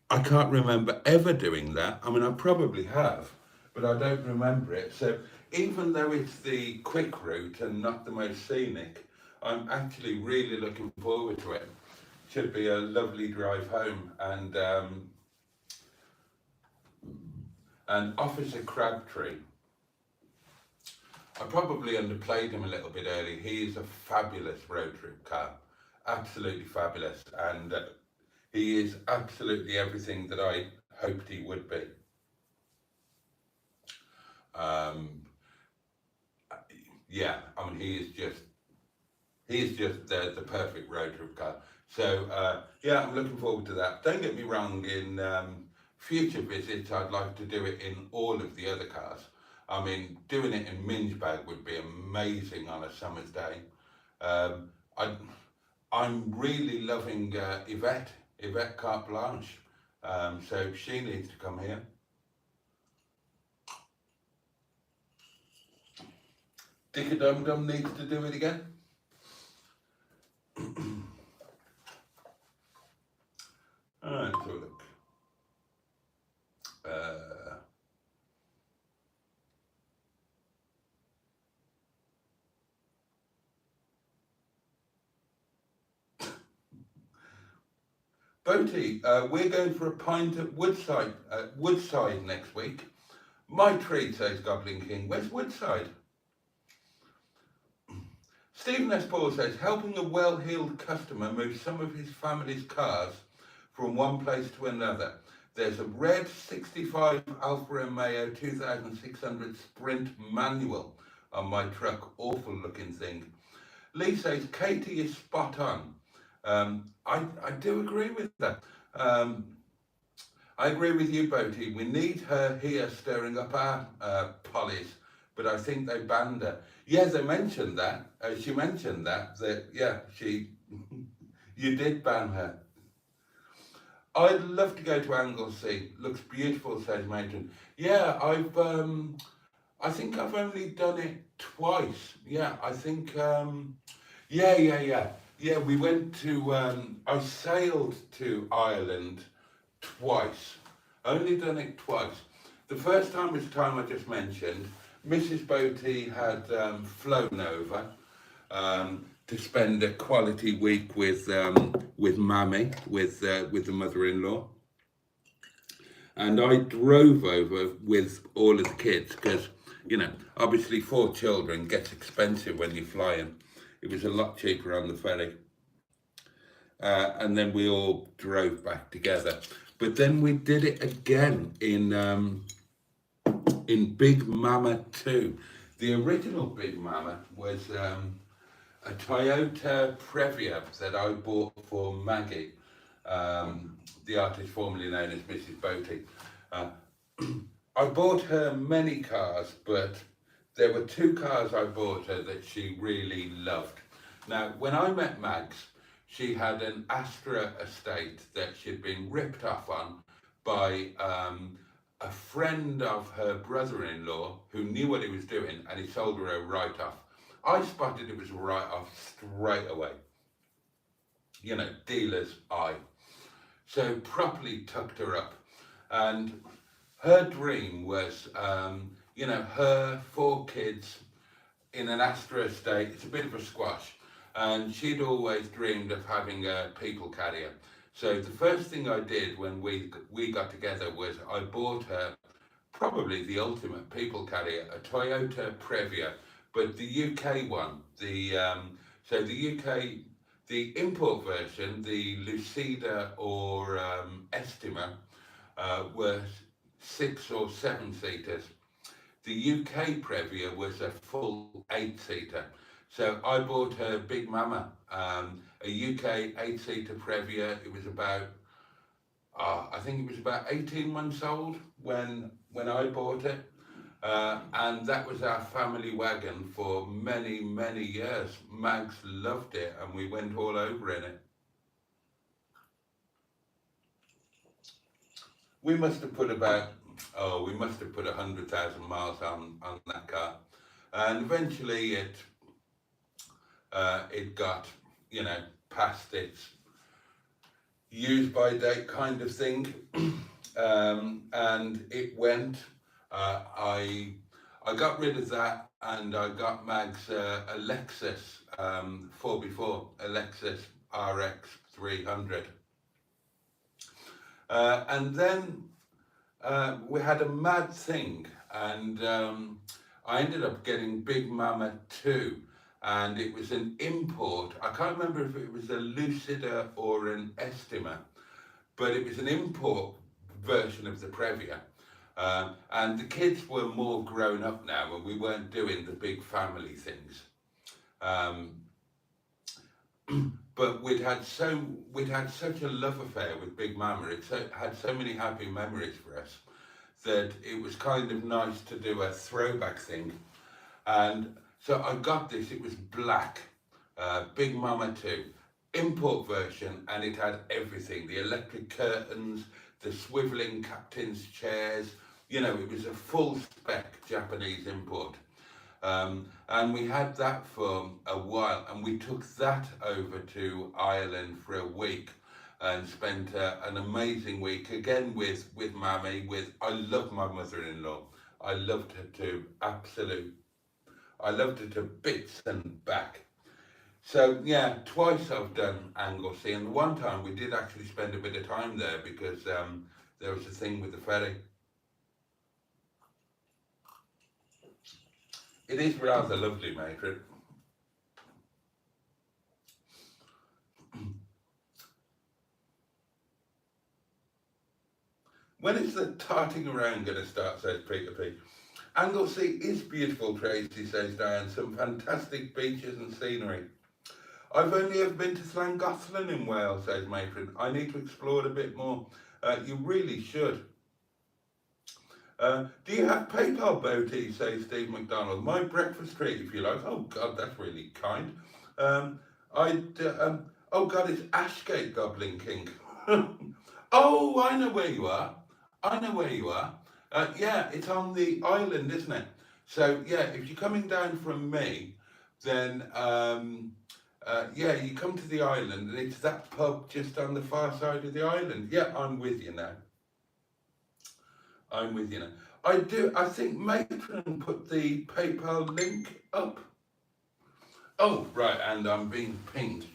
I can't remember ever doing that. I mean, I probably have, but I don't remember it. So even though it's the quick route and not the most scenic, I'm actually really looking forward to it. Should be a lovely drive home. And Officer Crabtree, I probably underplayed him a little bit early. He is a fabulous road trip car, absolutely fabulous, and he is absolutely everything that I hoped he would be. Yeah, I mean, he is just the perfect road trip car. So yeah, I'm looking forward to that. Don't get me wrong, in future visits, I'd like to do it in all of the other cars. I mean, doing it in Mingebag would be amazing on a summer's day. I'm really loving Yvette Carte Blanche. So she needs to come here. Dicka Dum Dum needs to do it again. Alright, so look. Boaty, we're going for a pint at Woodside next week. My treat, says Goblin King. Where's Woodside? Stephen S. Paul says, helping a well-heeled customer move some of his family's cars from one place to another. There's a red 65 Alfa Romeo 2600 Sprint manual on my truck. Awful looking thing. Lee says, Katie is spot on. I do agree with that. I agree with you, Boaty. We need her here stirring up our pollies, but I think they banned her. Yeah, they mentioned that. She mentioned that yeah, you did ban her. I'd love to go to Anglesey. Looks beautiful, says Matron. Yeah, I think I've only done it twice. Yeah, I think, yeah, we went to, I sailed to Ireland twice. Only done it twice. The first time was the time I just mentioned. Mrs. Boaty had flown over to spend a quality week with Mammy, with the mother-in-law, and I drove over with all of the kids because, you know, obviously 4 children gets expensive when you're flying. It was a lot cheaper on the ferry, and then we all drove back together. But then we did it again in Big Mama 2. The original Big Mama was a Toyota Previa that I bought for Maggie, the artist formerly known as Mrs. Boaty. I bought her many cars, but there were 2 cars I bought her that she really loved. Now, when I met Mags, she had an Astra estate that she'd been ripped off on by a friend of her brother-in-law who knew what he was doing, and he sold her a write-off. I spotted it was a write-off straight away. You know, dealer's eye. So properly tucked her up. And her dream was, you know, her 4 kids in an Astra estate. It's a bit of a squash. And she'd always dreamed of having a people carrier. So the first thing I did when we got together was I bought her probably the ultimate people carrier, a Toyota Previa, but the UK one. So the UK, the import version, the Lucida or Estima, were 6 or 7 seaters. The UK Previa was a full 8-seater. So I bought her Big Mama, a UK 8-seater Previa. It was about, I think it was about 18 months old when I bought it. And that was our family wagon for many, many years. Mags loved it and we went all over in it. We must have put about, we must have put 100,000 miles on that car. And eventually it got, you know, past its use by date kind of thing, and it went. I got rid of that and I got Mag's a Lexus 4x4, a Lexus RX 300, and then we had a mad thing, and I ended up getting Big Mama 2. And it was an import. I can't remember if it was a Lucida or an Estima, but it was an import version of the Previa. And the kids were more grown up now, and we weren't doing the big family things. But we'd had such a love affair with Big Mama. It had so many happy memories for us that it was kind of nice to do a throwback thing. And so I got this, it was black, Big Mama 2, import version, and it had everything, the electric curtains, the swiveling captain's chairs, you know, it was a full spec Japanese import. And we had that for a while, and we took that over to Ireland for a week and spent an amazing week, again with Mammy, I love my mother-in-law. I loved her to bits and back. So yeah, twice I've done Anglesey, and one time we did actually spend a bit of time there because there was a thing with the ferry. It is rather lovely, matron. When is the tarting around going to start, says Peter P. Anglesey is beautiful, Tracy, says Diane. Some fantastic beaches and scenery. I've only ever been to Llangollen in Wales, says Matron. I need to explore it a bit more. You really should. Do you have PayPal, Boaty, says Steve McDonald? My breakfast treat, if you like. Oh, God, that's really kind. Oh, God, it's Ashgate, Goblin King. Oh, I know where you are. I know where you are. Yeah, it's on the island, isn't it? So, yeah, if you're coming down from me, then, yeah, you come to the island and it's that pub just on the far side of the island. Yeah, I'm with you now. I'm with you now. I think Matron put the PayPal link up. Oh, right, and I'm being pinged.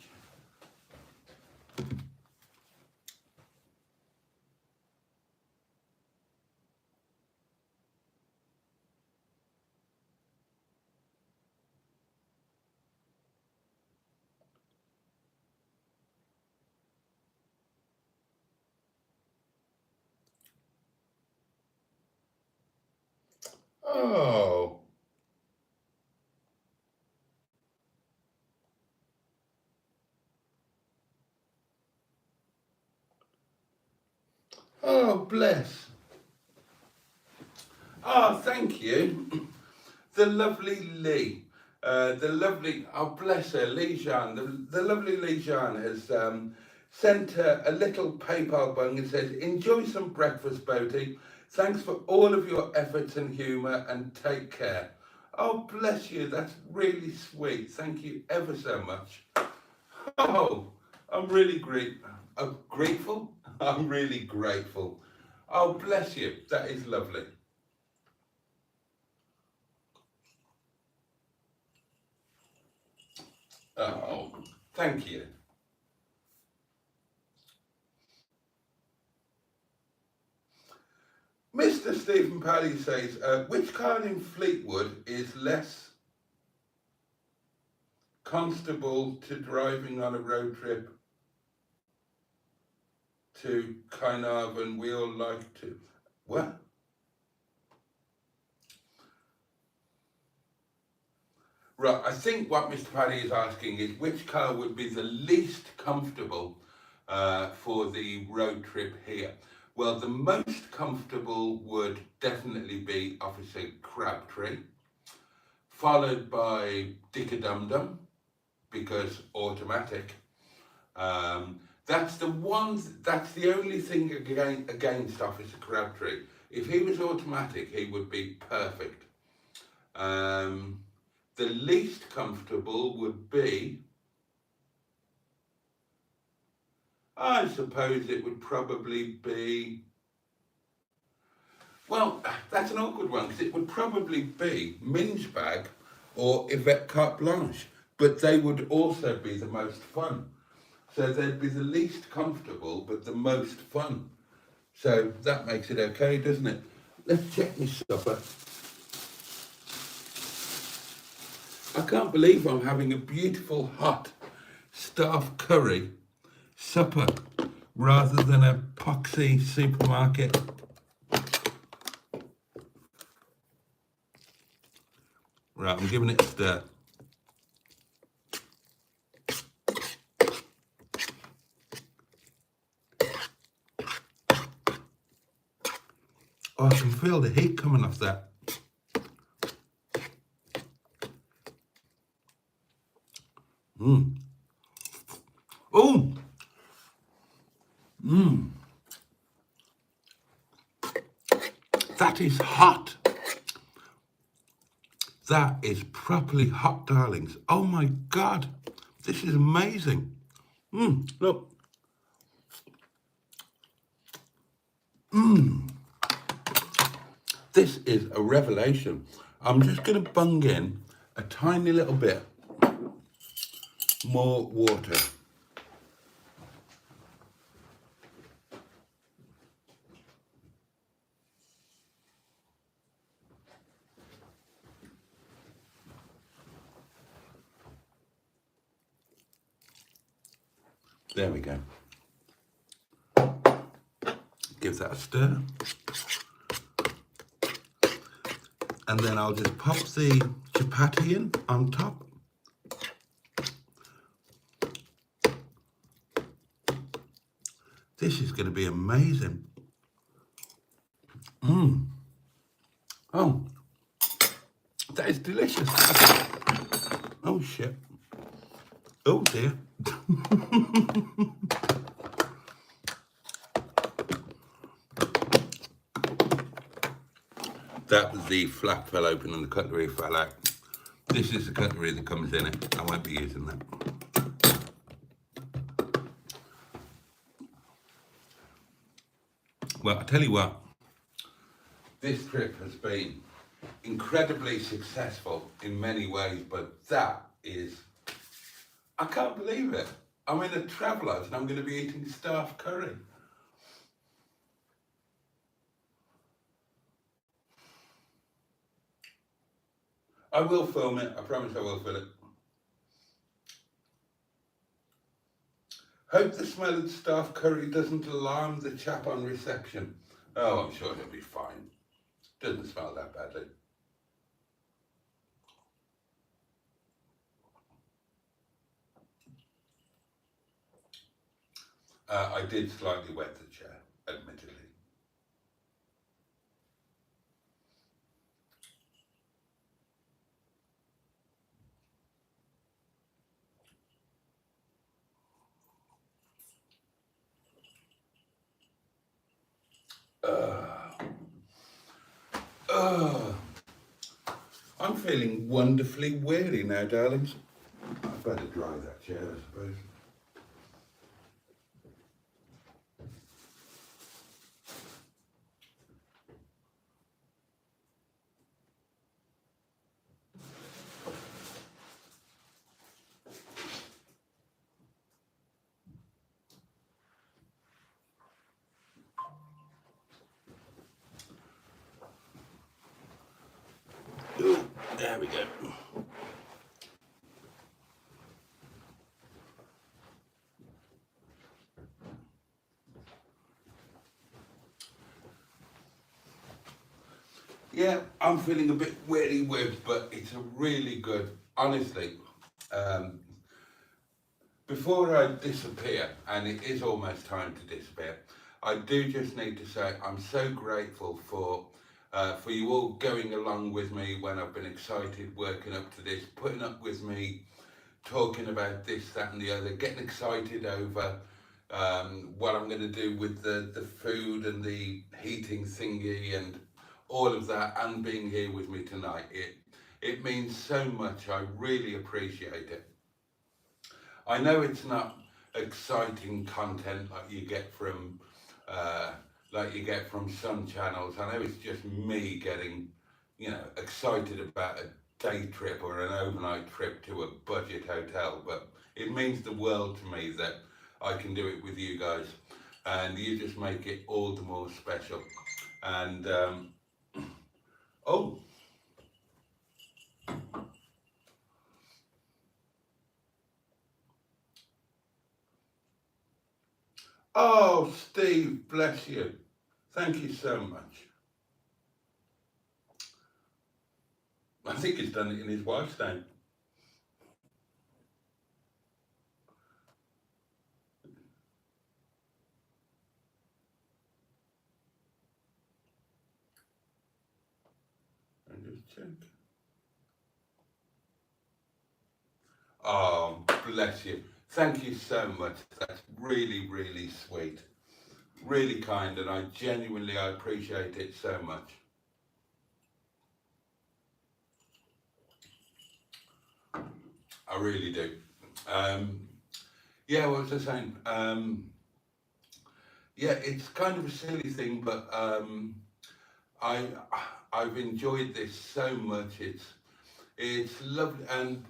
Oh. Oh, bless. Oh, thank you. The lovely Lee. Oh, bless her, Lee Jean. The lovely Lee Jean has sent her a little PayPal bung and says, enjoy some breakfast, Boaty. Thanks for all of your efforts and humour and take care. Oh, bless you. That's really sweet. Thank you ever so much. Oh, I'm really grateful. I'm really grateful. Oh, bless you. That is lovely. Oh, thank you. Mr. Stephen Paddy says, which car in Fleetwood is less comfortable to driving on a road trip to Caernarfon? We all like to. What? Right, I think what Mr. Paddy is asking is which car would be the least comfortable for the road trip here? Well, the most comfortable would definitely be Officer Crabtree, followed by Dick-a-Dum-Dum, because automatic. That's the only thing against Officer Crabtree. If he was automatic, he would be perfect. The least comfortable would be, I suppose it would probably be, well, that's an awkward one, because it would probably be Minge Bag or Yvette Carte Blanche, but they would also be the most fun. So they'd be the least comfortable, but the most fun. So that makes it okay, doesn't it? Let's check my supper. I can't believe I'm having a beautiful hot staff curry supper rather than a poxy supermarket. Right, I'm giving it a stir. Oh, I can feel the heat coming off that. Oh! That is hot. That is properly hot, darlings. Oh my God, this is amazing. Look. This is a revelation. I'm just going to bung in a tiny little bit more water. There we go. Give that a stir. And then I'll just pop the chapati in on top. This is going to be amazing. Oh, that is delicious. Oh shit. Oh dear. That was the flap fell open and the cutlery fell out. This is the cutlery that comes in it. I won't be using that. Well, I tell you what, this trip has been incredibly successful in many ways, but that is, I can't believe it. I'm in a traveller's and I'm going to be eating staff curry. I will film it, I promise I will film it. Hope the smell of staff curry doesn't alarm the chap on reception. Oh, I'm sure he'll be fine. Doesn't smell that badly. I did slightly wet the chair, admittedly. I'm feeling wonderfully weary now, darlings. I better dry that chair, I suppose. Ooh, there we go. Yeah, I'm feeling a bit weary with, but it's a really good, honestly, before I disappear, and it is almost time to disappear, I do just need to say I'm so grateful for you all going along with me when I've been excited, working up to this, putting up with me, talking about this, that and the other, getting excited over what I'm going to do with the food and the heating thingy and all of that, and being here with me tonight. It means so much. I really appreciate it. I know it's not exciting content like you get from some channels. I know it's just me getting, excited about a day trip or an overnight trip to a budget hotel, but it means the world to me that I can do it with you guys, and you just make it all the more special. And oh, Steve, bless you. Thank you so much. I think he's done it in his wife's name. And just check. Oh, bless you. Thank you so much. That's really, really sweet. Really kind, and I appreciate it so much. I really do. Yeah, what was I saying? Yeah, it's kind of a silly thing, but I've enjoyed this so much. It's lovely, and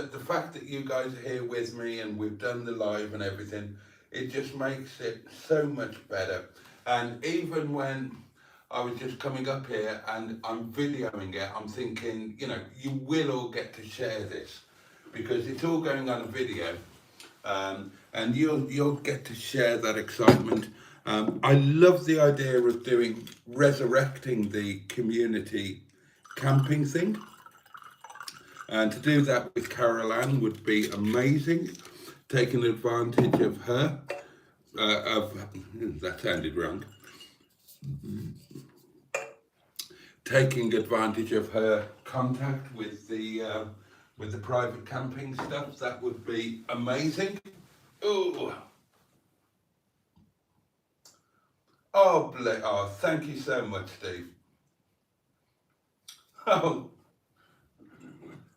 the fact that you guys are here with me and we've done the live and everything, it just makes it so much better. And even when I was just coming up here and I'm videoing it, I'm thinking, you know, you will all get to share this because it's all going on a video, and you'll get to share that excitement. I love the idea of resurrecting the community camping thing, and to do that with Carol Ann would be amazing. Taking advantage of her, that sounded wrong. Taking advantage of her contact with the private camping stuff, that would be amazing. Ooh. Oh, thank you so much, Steve. Oh,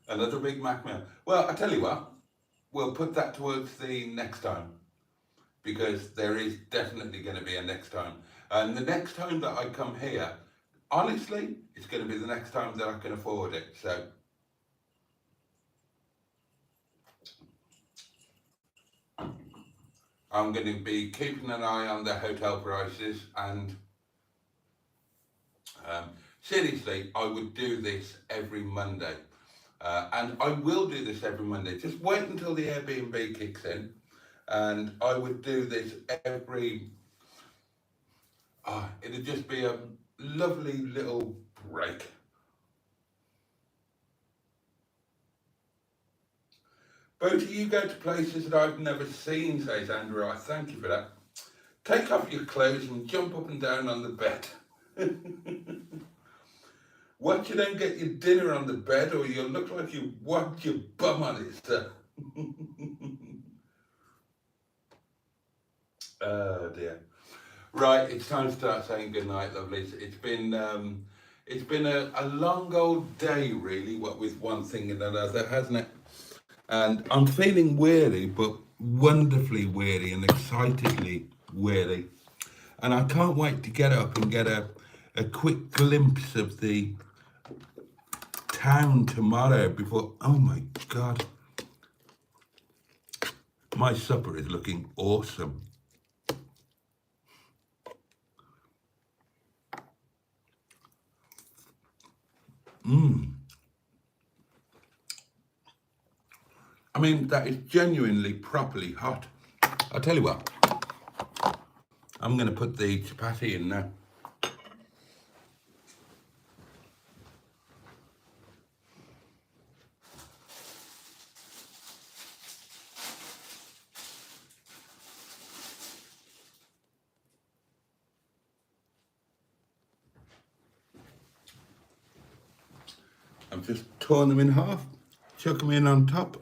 another Big Mac meal. Well, I tell you what, we'll put that towards the next time, because there is definitely going to be a next time. And the next time that I come here, honestly, it's going to be the next time that I can afford it. So I'm going to be keeping an eye on the hotel prices, and seriously, I would do this every Monday. And I will do this every Monday. Just wait until the Airbnb kicks in, and I would do this every... it'd just be a lovely little break. Boaty, you go to places that I've never seen, says Andrew. I thank you for that. Take off your clothes and jump up and down on the bed. Watch you don't get your dinner on the bed, or you'll look like you whacked your bum on it, sir. Oh dear. Right, it's time to start saying goodnight, lovelies. It's been a long old day, really, what with one thing and another, hasn't it? And I'm feeling weary, but wonderfully weary and excitedly weary. And I can't wait to get up and get a quick glimpse of the town tomorrow before, oh my God. My supper is looking awesome. I mean, that is genuinely properly hot. I'll tell you what, I'm going to put the chapati in now. I've just torn them in half, chuck them in on top,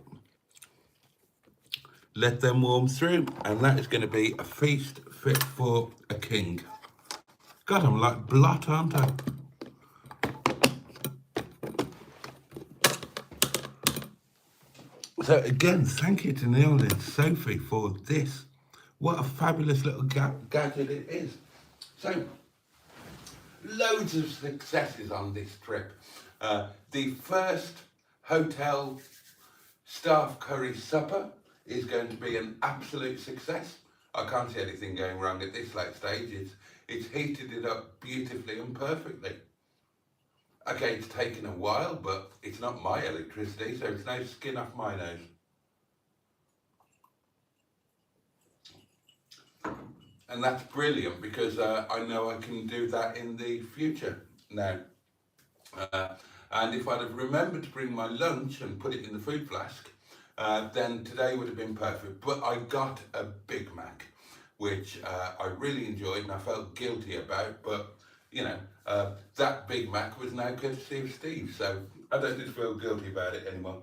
let them warm through, and that is going to be a feast fit for a king. God, I'm like blot, aren't I? So again, thank you to Neil and Sophie for this. What a fabulous little gadget it is. So, loads of successes on this trip. The first hotel staff curry supper is going to be an absolute success. I can't see anything going wrong at this late stage. It's heated it up beautifully and perfectly. Okay, it's taken a while, but it's not my electricity, so it's no skin off my nose. And that's brilliant, because I know I can do that in the future now. And if I'd have remembered to bring my lunch and put it in the food flask, then today would have been perfect. But I got a Big Mac, which I really enjoyed and I felt guilty about, but you know, that Big Mac was now courtesy of Steve, so I don't just feel guilty about it anymore.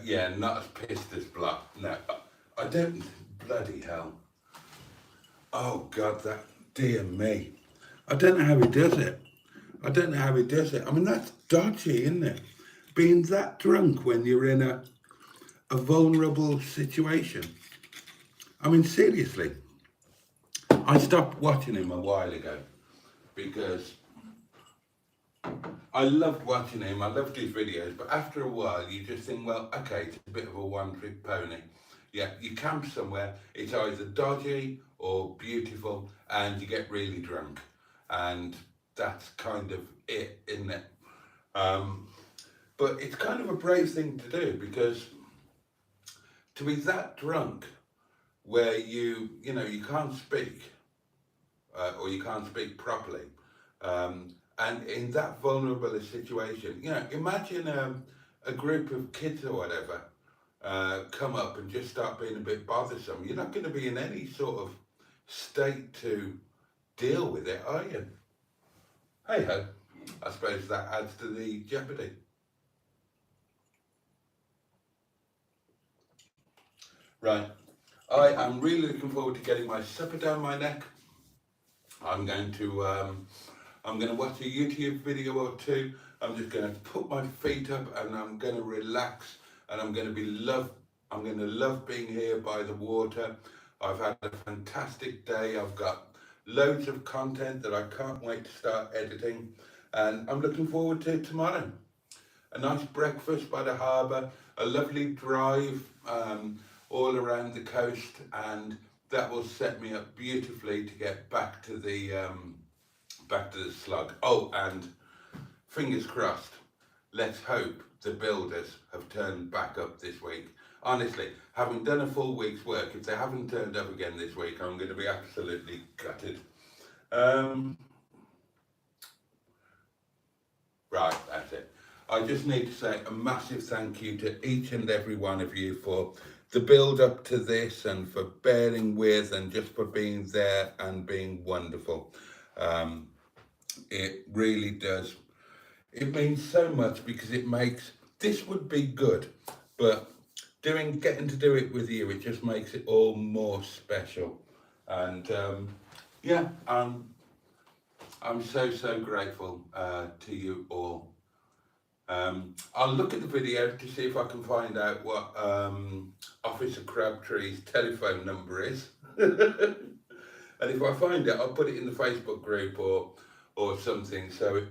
Yeah, not as pissed as Block. No, I don't, bloody hell. Oh God, that, dear me. I don't know how he does it. I don't know how he does it. I mean, that's dodgy, isn't it? Being that drunk when you're in a vulnerable situation. I mean, seriously, I stopped watching him a while ago because I loved watching him, I loved his videos, but after a while you just think, well, okay, it's a bit of a one-trick pony. Yeah, you camp somewhere, it's either dodgy or beautiful, and you get really drunk. And that's kind of it, isn't it? But it's kind of a brave thing to do, because to be that drunk where you can't speak, or you can't speak properly, and in that vulnerable a situation, imagine a group of kids or whatever come up and just start being a bit bothersome. You're not going to be in any sort of state to deal with it, are you? Hey ho, I suppose that adds to the jeopardy. Right, I am really looking forward to getting my supper down my neck. I'm going to watch a YouTube video or two. I'm just going to put my feet up and I'm going to relax, and I'm going to love being here by the water. I've had a fantastic day. I've got loads of content that I can't wait to start editing, and I'm looking forward to tomorrow. A nice breakfast by the harbour, a lovely drive all around the coast, and that will set me up beautifully to get back to the slug. Oh, and fingers crossed, let's hope the builders have turned back up this week. Honestly, having done a full week's work, if they haven't turned up again this week, I'm going to be absolutely gutted. Right, that's it. I just need to say a massive thank you to each and every one of you for the build up to this, and for bearing with, and just for being there and being wonderful. It really does. It means so much, because it makes, this would be good, but getting to do it with you, it just makes it all more special. And yeah, I'm so grateful to you all. I'll look at the video to see if I can find out what Officer Crabtree's telephone number is. And if I find it, I'll put it in the Facebook group or something. So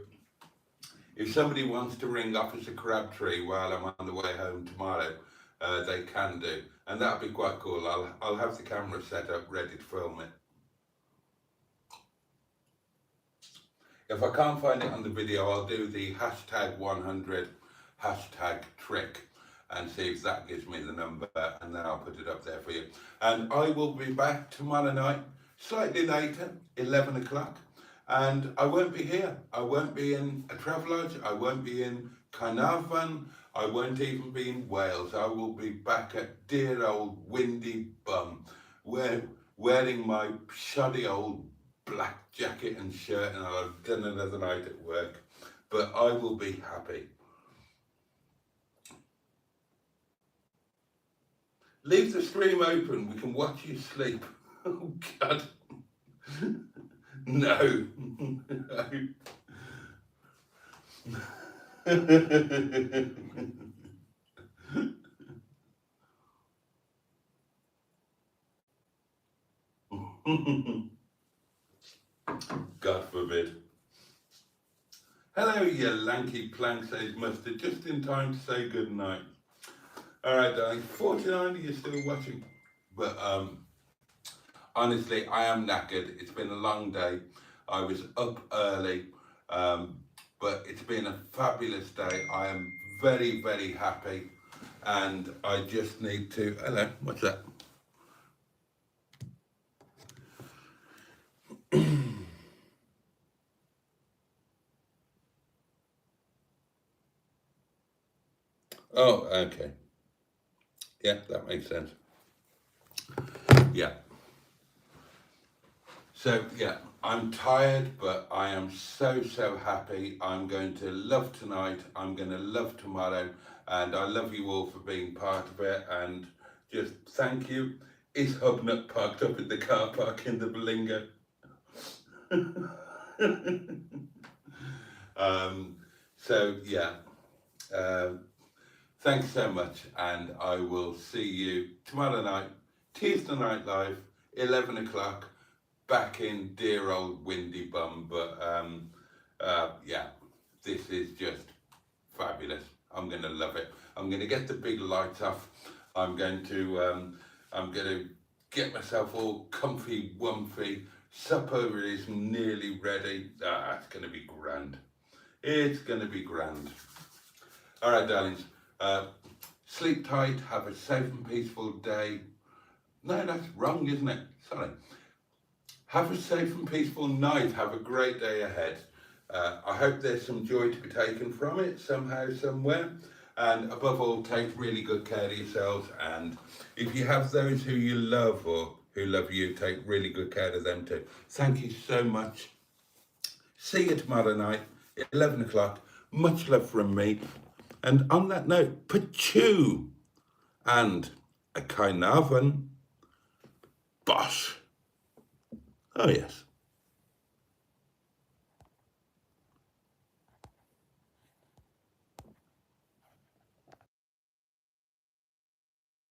if somebody wants to ring Officer Crabtree while I'm on the way home tomorrow, they can do. And that'll be quite cool. I'll have the camera set up ready to film it. If I can't find it on the video, I'll do the #100 #trick and see if that gives me the number, and then I'll put it up there for you. And I will be back tomorrow night, slightly later, 11 o'clock. And I won't be here. I won't be in a Travelodge. I won't be in Caernarfon. I won't even be in Wales. I will be back at dear old Windy Bum, wearing my shoddy old black jacket and shirt, and I've done another night at work. But I will be happy. Leave the stream open. We can watch you sleep. Oh, God. No. God forbid. Hello, you lanky plank, says Mustard, just in time to say good night. All right, darling. 49, you're still watching. But honestly, I am knackered. It's been a long day. I was up early, but it's been a fabulous day. I am very, very happy, and I just need to. Hello, what's that? Oh, okay. Yeah, that makes sense. Yeah. So, yeah, I'm tired, but I am so happy. I'm going to love tonight. I'm going to love tomorrow. And I love you all for being part of it. And just thank you. Is Hubnut parked up in the car park in the Belinga? So, yeah. Thanks so much, and I will see you tomorrow night, Tuesday Night Live, 11 o'clock, back in dear old Windy Bum. But yeah, this is just fabulous. I'm going to love it. I'm going to get the big lights off. I'm going to get myself all comfy, wumpy. Supper is nearly ready. It's going to be grand. It's going to be grand. All right, darlings. Sleep tight. Have a safe and peaceful day. No, that's wrong, isn't it? Sorry. Have a safe and peaceful night. Have a great day ahead. I hope there's some joy to be taken from it somehow, somewhere. And above all, take really good care of yourselves. And if you have those who you love or who love you, take really good care of them too. Thank you so much. See you tomorrow night, 11 o'clock. Much love from me. And on that note, Pachu and a Caernarfon boss. Oh yes.